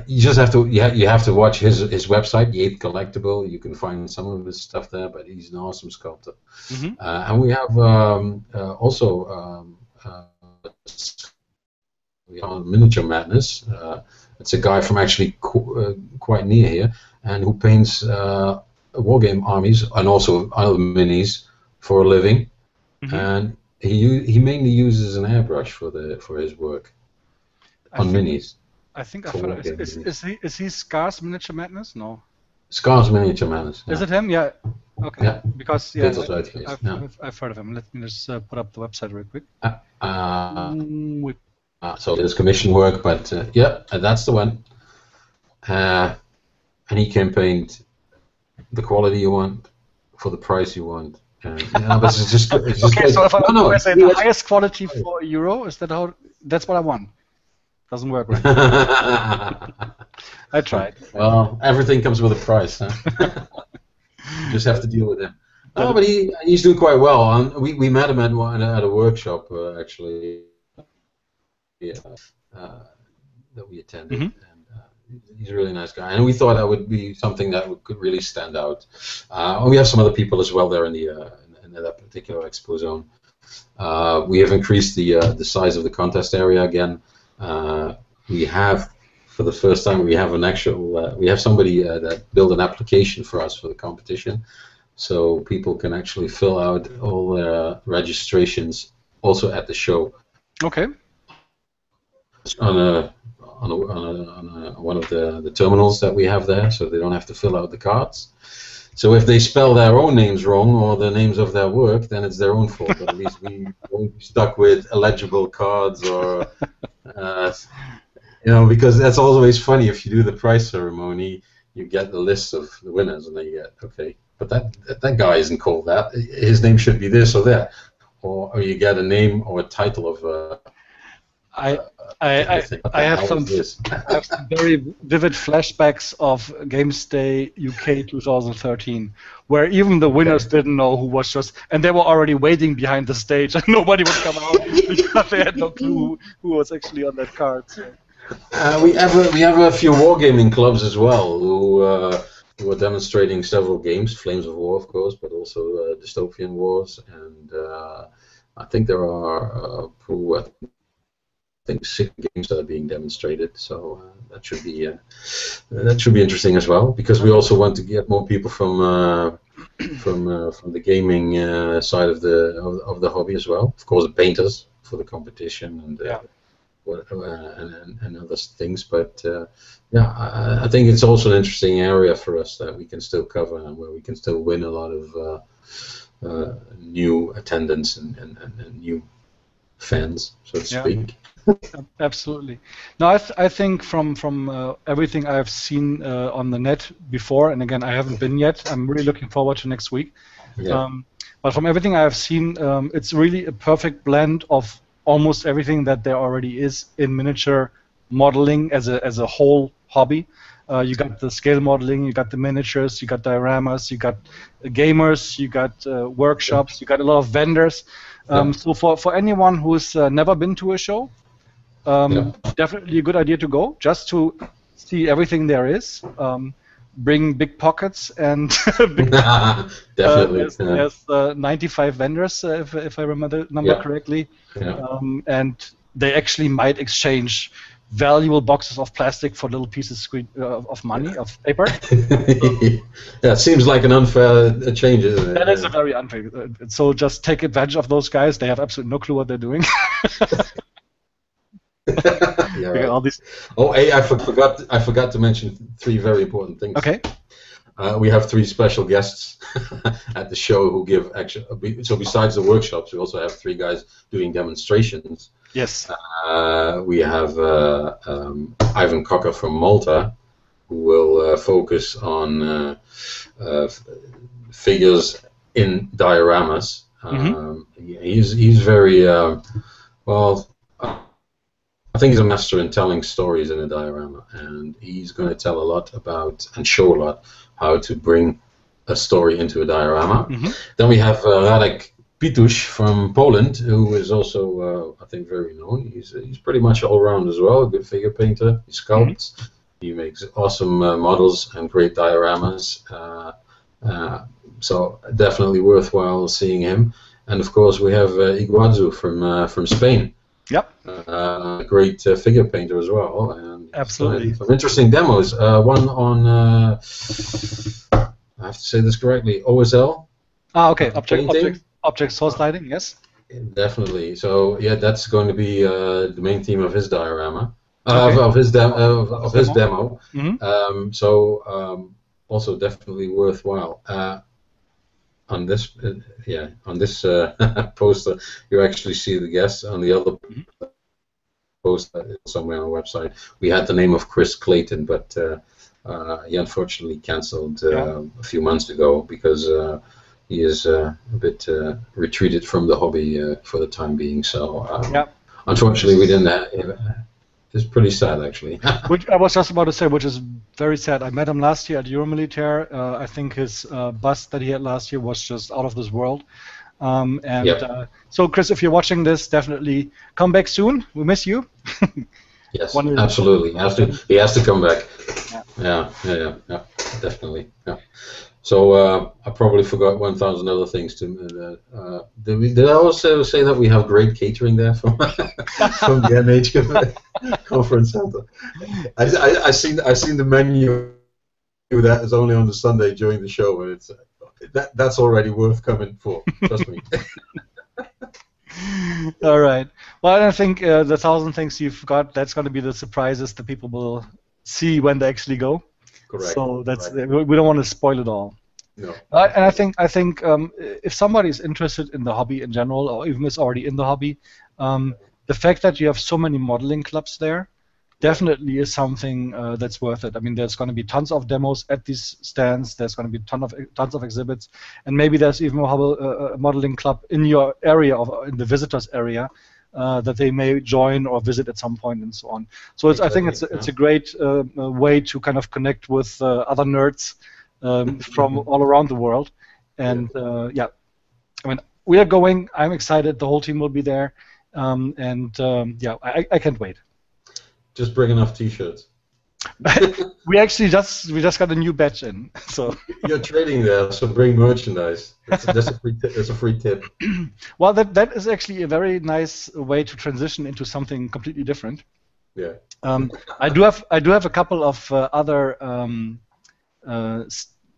You just have to watch his website, the Eighth Collectible. You can find some of his stuff there, but he's an awesome sculptor. And we have also. Miniature Madness. It's a guy from actually quite near here, and who paints wargame armies and also other minis for a living. And he mainly uses an airbrush for his work on minis. I think I've heard of it. Is he Scar's Miniature Madness? No. Scar's Miniature Madness. Yeah. Is it him? Yeah. Okay. Yeah. Because I've heard of him. Let me just put up the website real quick. So there's commission work, but that's the one. And he can paint the quality you want for the price you want. But it's just okay. Good. So if I say the highest quality for €1, is that how? That's what I want. Doesn't work, right? I tried. Well, everything comes with a price. Huh? You just have to deal with it. Oh, but he's doing quite well. We met him at a workshop actually, yeah, that we attended, and he's a really nice guy. And we thought that would be something that could really stand out. We have some other people as well there in that particular expo zone. We have increased the size of the contest area again. We have, for the first time, we have an actual we have somebody that built an application for us for the competition. So people can actually fill out all their registrations also at the show. Okay. On one of the terminals that we have there, so they don't have to fill out the cards. So if they spell their own names wrong or the names of their work, then it's their own fault. But at least we won't be stuck with illegible cards or, because that's always funny. If you do the prize ceremony, you get the list of the winners, and then you get, okay, but that guy isn't called that. His name should be this or that, or you get a name or a title of. I have some very vivid flashbacks of Games Day UK 2013, where even the winners didn't know who was just, and they were already waiting behind the stage, and nobody would come out because they had no clue who was actually on that card. So. We have a few wargaming clubs as well who are demonstrating several games, Flames of War, of course, but also Dystopian Wars, and I think there are I think 6 games that are being demonstrated, so that should be interesting as well. Because we also want to get more people from the gaming side of the hobby as well. Of course, the painters for the competition and and other things. But I think it's also an interesting area for us that we can still cover and where we can still win a lot of new attendance and new fans, so to speak. Absolutely. No, I think from everything I've seen on the net before, and again, I haven't been yet. I'm really looking forward to next week. Yeah. But from everything I've seen, it's really a perfect blend of almost everything that there already is in miniature modeling as a whole hobby. You got the scale modeling, you got the miniatures, you got dioramas, you got gamers, you got workshops, you got a lot of vendors. So for anyone who's never been to a show, definitely a good idea to go, just to see everything there is. Bring big pockets and definitely. There's 95 vendors, if I remember the number correctly, and they actually might exchange valuable boxes of plastic for little pieces of money, of paper. It seems like an unfair change, isn't it? That is a very unfair. So just take advantage of those guys. They have absolutely no clue what they're doing. Right. All these... Oh, hey, I forgot to mention 3 very important things. Okay. We have 3 special guests at the show who give actually. So besides the workshops, we also have 3 guys doing demonstrations. Yes. We have Ivan Cocker from Malta, who will focus on figures in dioramas. He's very well. I think he's a master in telling stories in a diorama, and he's going to tell a lot about and show a lot how to bring a story into a diorama. Then we have Radek Pitusz from Poland, who is also, I think, very known. He's pretty much all around as well. A good figure painter. He sculpts. He makes awesome models and great dioramas. So definitely worthwhile seeing him. And of course, we have Iguazu from Spain. Yep. A great figure painter as well. And absolutely. Some interesting demos. One on, I have to say this correctly, OSL. Okay. Object source lighting, yes. Definitely. So yeah, that's going to be the main theme of his diorama, of his demo. Also definitely worthwhile. On this, poster, you actually see the guests. On the other poster, somewhere on the website, we had the name of Chris Clayton, but he unfortunately cancelled a few months ago because he is a bit retreated from the hobby for the time being. So unfortunately, we didn't it's pretty sad, actually. Which I was just about to say, which is very sad. I met him last year at Euromilitaire. I think his bust that he had last year was just out of this world. So, Chris, if you're watching this, definitely come back soon. We miss you. Yes, absolutely. He has to come back. Yeah, definitely. Yeah. So I probably forgot 1,000 other things. Did I also say that we have great catering there from from the MH conference center? I seen the menu that is only on the Sunday during the show, and it's that's already worth coming for. Trust me. All right. Well, I think the 1,000 things you've got, that's going to be the surprises that people will see when they actually go. Correct. So that's we don't want to spoil it all. No. And I think if somebody is interested in the hobby in general, or even is already in the hobby, the fact that you have so many modeling clubs there definitely is something that's worth it. I mean, there's going to be tons of demos at these stands. There's going to be tons of exhibits, and maybe there's even a modeling club in your area, in the visitors area, that they may join or visit at some point, and so on. So I think it's a great way to kind of connect with other nerds from all around the world. And I mean, we are going. I'm excited. The whole team will be there, I can't wait. Just bring enough T-shirts. we just got a new batch in. So you're trading there, so bring merchandise. That's a free tip. Well, that is actually a very nice way to transition into something completely different. Yeah. I do have a couple of other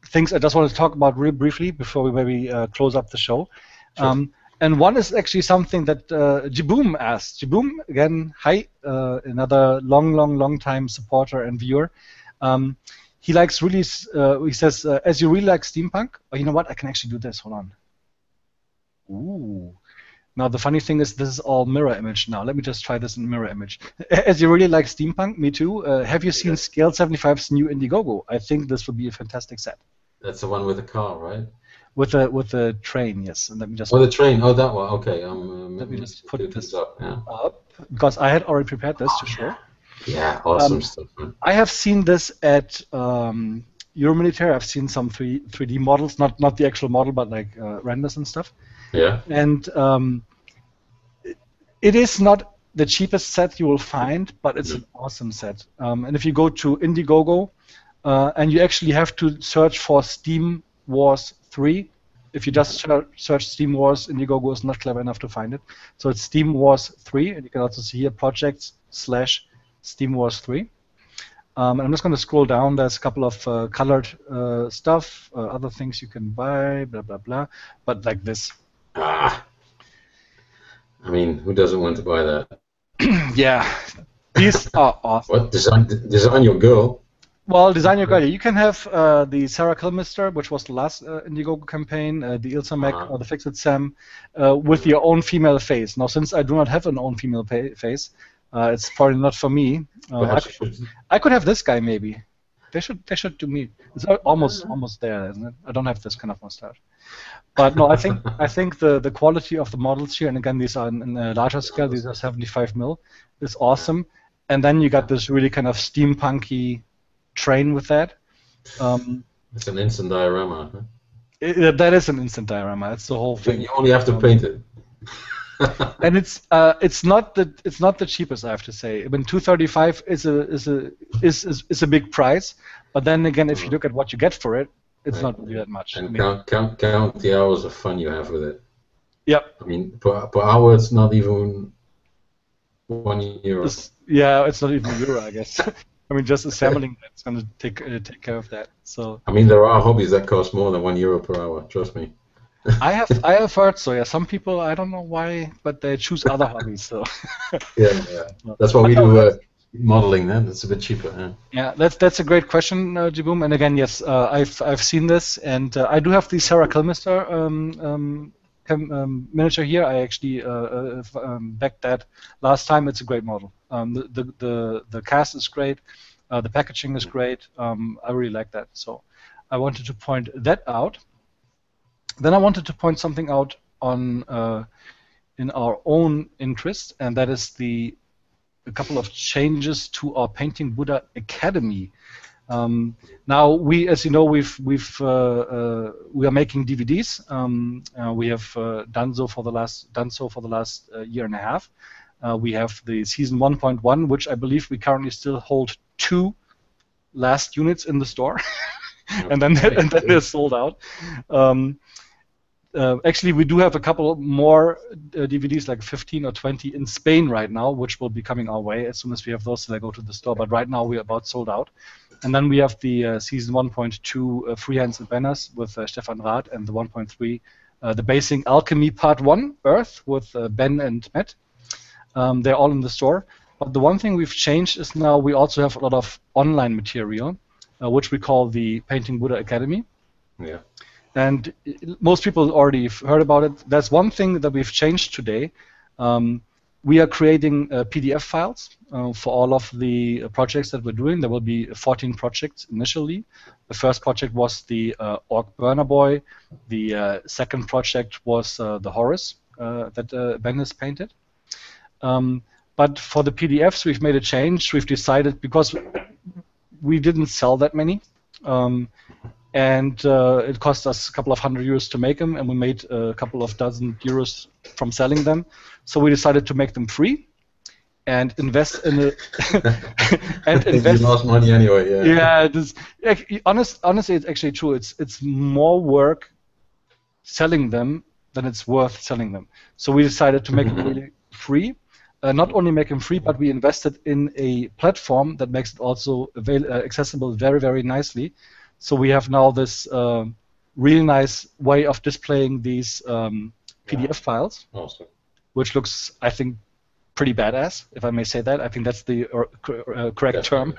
things I just want to talk about real briefly before we maybe close up the show. Sure. And one is actually something that Jiboom asked. Jiboom, again, hi, another long time supporter and viewer. He likes really, he says, as you really like steampunk, oh, you know what, I can actually do this, hold on. Ooh. Now the funny thing is this is all mirror image now. Let me just try this in mirror image. As you really like steampunk, me too, have you seen Scale 75's new Indiegogo? I think this would be a fantastic set. That's the one with the car, right? With the train, yes. And let me just. Oh, the train. Oh, that one. Okay. Let me just put this up. Yeah. Because I had already prepared this to show. Yeah, awesome stuff. Man. I have seen this at Euromilitaire. I've seen some 3D models, not the actual model, but like renders and stuff. Yeah. And it is not the cheapest set you will find, but it's an awesome set. And if you go to Indiegogo, and you actually have to search for Steam Wars 3. If you just search Steam Wars, Indiegogo is not clever enough to find it. So it's Steam Wars 3, and you can also see here projects/Steam Wars 3. And I'm just going to scroll down. There's a couple of colored stuff, other things you can buy, blah, blah, blah. But like this. I mean, who doesn't want to buy that? Yeah. These are awesome. What? Design your girl? Well, design your girl. You can have the Sarah Kilmister, which was the last Indiegogo campaign, the Ilsa Mech or the Fix-It Sam, with your own female face. Now, since I do not have an own female face, it's probably not for me. I could have this guy maybe. They should do me. It's almost there, isn't it? I don't have this kind of mustache. But no, I think the quality of the models here, and again these are in a larger scale. These are 75 mil, is awesome. And then you got this really kind of steampunky train with that. It's an instant diorama. Huh? That is an instant diorama. It's the whole thing. You only have to paint it. And it's not the cheapest, I have to say. I mean, 235 is a big price, but then again, if you look at what you get for it, it's not really that much. And count the hours of fun you have with it. Yep. I mean, per hour it's not even €1. It's not even €1, I guess. I mean, just assembling that's going to take care of that. So. I mean, there are hobbies that cost more than €1 per hour. Trust me. I have heard so. Yeah, some people, I don't know why, but they choose other hobbies. So. Yeah. That's why we do modeling. Then it's a bit cheaper. Yeah, that's a great question, Jiboom. And again, yes, I've seen this, and I do have the Sarah Kilmister miniature here. I actually backed that last time. It's a great model. The cast is great. The packaging is great. I really like that. So I wanted to point that out. Then I wanted to point something out on in our own interest, and that is the a couple of changes to our Painting Buddha Academy. Now we, as you know, we are making DVDs. We have done so for the last year and a half. We have the season 1.1, which I believe we currently still hold 2 last units in the store, and then they're sold out. Actually, we do have a couple more DVDs, like 15 or 20 in Spain right now, which will be coming our way as soon as we have those. They go to the store. But right now we're about sold out. And then we have the season 1.2 Freehands and Banners with Stefan Rath, and the 1.3 the Basing Alchemy Part 1 Earth with Ben and Matt. They're all in the store. But the one thing we've changed is now we also have a lot of online material, which we call the Painting Buddha Academy. Yeah. And most people already heard about it. That's one thing that we've changed today. We are creating PDF files for all of the projects that we're doing. There will be 14 projects initially. The first project was the Orc Burner Boy. The second project was the Horus that Ben has painted. But for the PDFs, we've made a change. We've decided, because we didn't sell that many, and it cost us a couple of €100 to make them, and we made a couple of dozen euros from selling them. So we decided to make them free and invest in it. And invest. You lost money anyway. Yeah. Yeah. Honestly, it's actually true. It's more work selling them than it's worth selling them. So we decided to make them really free. Not only make them free, but we invested in a platform that makes it also accessible very, very nicely. So we have now this really nice way of displaying these PDF files, awesome. Which looks, I think, pretty badass, if I may say that. I think that's the correct term.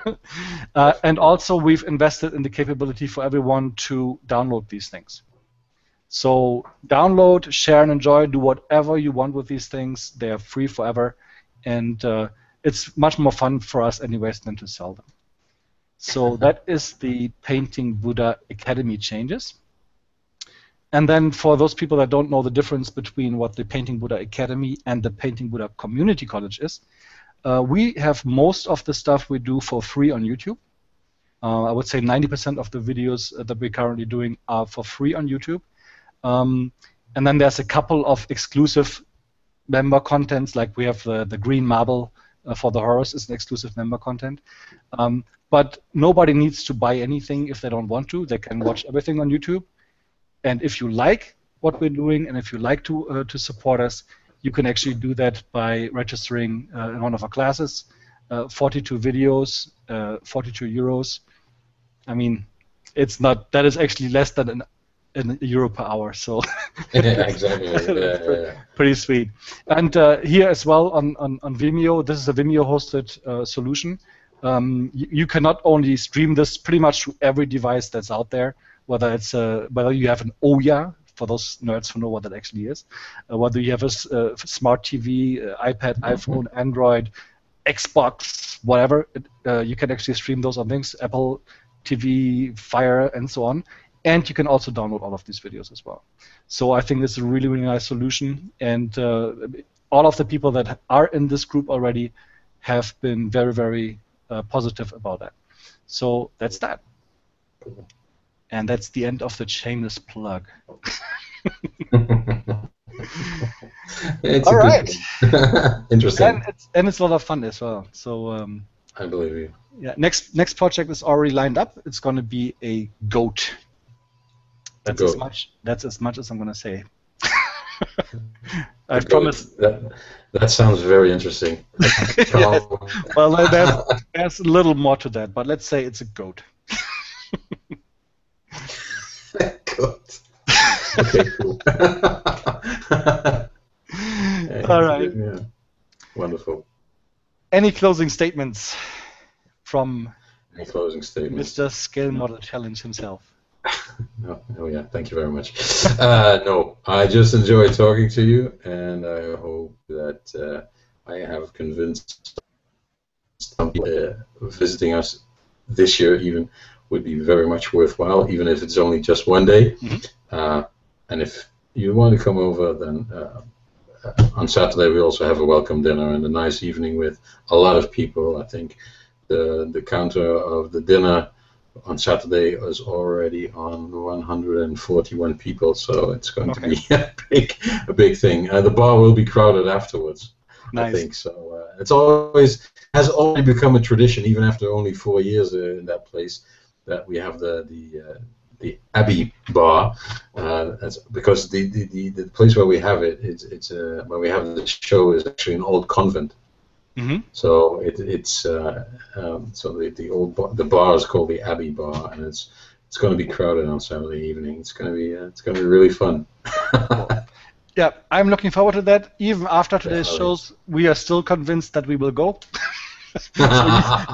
And also we've invested in the capability for everyone to download these things. So download, share and enjoy, do whatever you want with these things. They're free forever. And it's much more fun for us anyways than to sell them. So that is the Painting Buddha Academy changes. And then for those people that don't know the difference between what the Painting Buddha Academy and the Painting Buddha Community College is, we have most of the stuff we do for free on YouTube. I would say 90% of the videos that we're currently doing are for free on YouTube. And then there's a couple of exclusive member contents, like we have the green marble for the Horus is an exclusive member content. But nobody needs to buy anything if they don't want to. They can watch everything on YouTube. And if you like what we're doing, and if you like to support us, you can actually do that by registering in one of our classes. 42 videos, 42 euros. I mean, it's not. That is actually less than an euro per hour. So yeah, exactly. Yeah. Pretty sweet. And here as well on Vimeo, this is a Vimeo-hosted solution. You can not only stream this pretty much to every device that's out there, whether it's whether you have an Ouya, for those nerds who know what that actually is, whether you have a smart TV, iPad, iPhone, Android, Xbox, whatever, you can actually stream those on things, Apple TV, Fire, and so on. And you can also download all of these videos as well. So I think this is a really, really nice solution. And all of the people that are in this group already have been very, very positive about that. So that's that. And that's the end of the shameless plug. It's all right. Interesting. And it's a lot of fun as well. So I believe you. Yeah. Next project is already lined up. It's going to be a goat. That's as much as I'm going to say. I promise. That sounds very interesting. Yeah. Well, there's a little more to that, but let's say it's a goat. Goat. Okay, cool. All right. Yeah. Wonderful. Any closing statements from Mr. Scale Model Challenge himself? Oh yeah, thank you very much. No, I just enjoyed talking to you, and I hope that I have convinced some people visiting us this year even would be very much worthwhile, even if it's only just one day. Mm-hmm. And if you want to come over, then on Saturday we also have a welcome dinner and a nice evening with a lot of people. I think the counter of the dinner on Saturday is already on 141 people, so it's going to be a big thing. The bar will be crowded afterwards. Nice. I think so. It's always has already become a tradition, even after only 4 years in that place, that we have the Abbey Bar. Because the place where we have it, it's where we have the show is actually an old convent. Mm-hmm. So the bar is called the Abbey Bar, and it's going to be crowded on Saturday evening. It's going to be really fun. Yeah, I'm looking forward to that. Even after today's shows, we are still convinced that we will go. So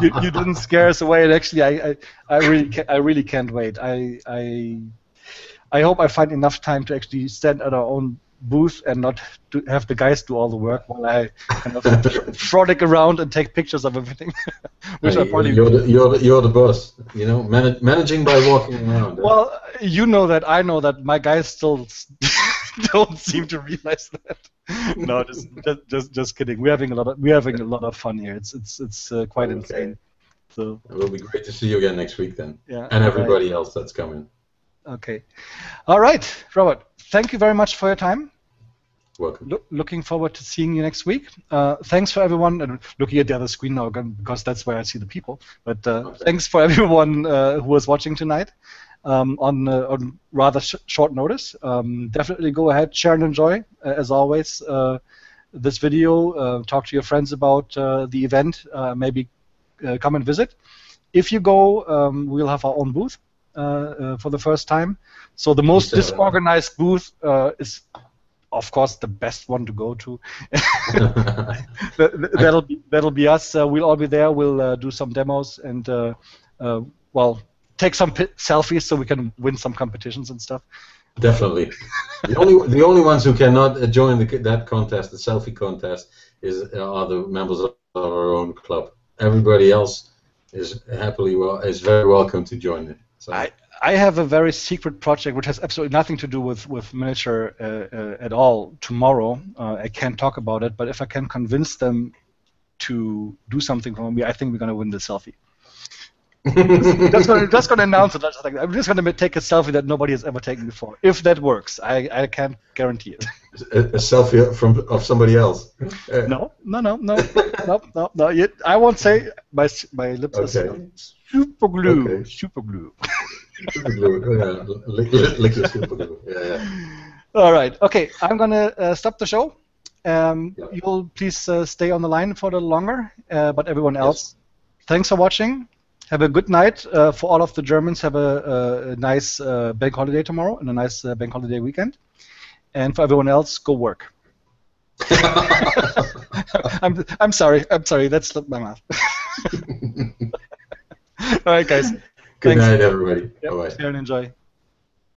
you didn't scare us away, and actually, I really can't wait. I hope I find enough time to actually stand at our own booth and not to have the guys do all the work while I kind of frolic around and take pictures of everything. Which I probably you're the boss, you know, managing by walking around. Well, you know that, I know that. My guys still don't seem to realize that. No, just kidding. We're having a lot of fun here. It's quite insane. So it will be great to see you again next week then. Yeah, and everybody else that's coming. Okay. All right, Robert. Thank you very much for your time. Welcome. Looking forward to seeing you next week. Thanks for everyone. And looking at the other screen now again, because that's where I see the people. But thanks for everyone who was watching tonight on rather short notice. Definitely go ahead, share and enjoy, as always, this video. Talk to your friends about the event. Maybe come and visit. If you go, we'll have our own booth for the first time. So the most disorganized booth is, of course, the best one to go to. That'll be us. We'll all be there. We'll do some demos and well, take some selfies so we can win some competitions and stuff. Definitely. The only ones who cannot join that contest, the selfie contest, are the members of our own club. Everybody else is very welcome to join it. So. I have a very secret project which has absolutely nothing to do with miniature at all tomorrow. I can't talk about it, but if I can convince them to do something for me, I think we're going to win the selfie. just going to announce it. I'm just going to take a selfie that nobody has ever taken before. If that works, I can't guarantee it. A selfie of somebody else? No. I won't say. My lips are super glue. Okay. Super glue. Super glue. Liquid super glue. Yeah. All right. Okay. I'm gonna stop the show. You'll please stay on the line for a little longer. But everyone else, thanks for watching. Have a good night. For all of the Germans, have a nice bank holiday tomorrow and a nice bank holiday weekend. And for everyone else, go work. I'm sorry. That slipped my mouth. All right, guys. Good night, everybody. Yep. Bye-bye. Share and enjoy.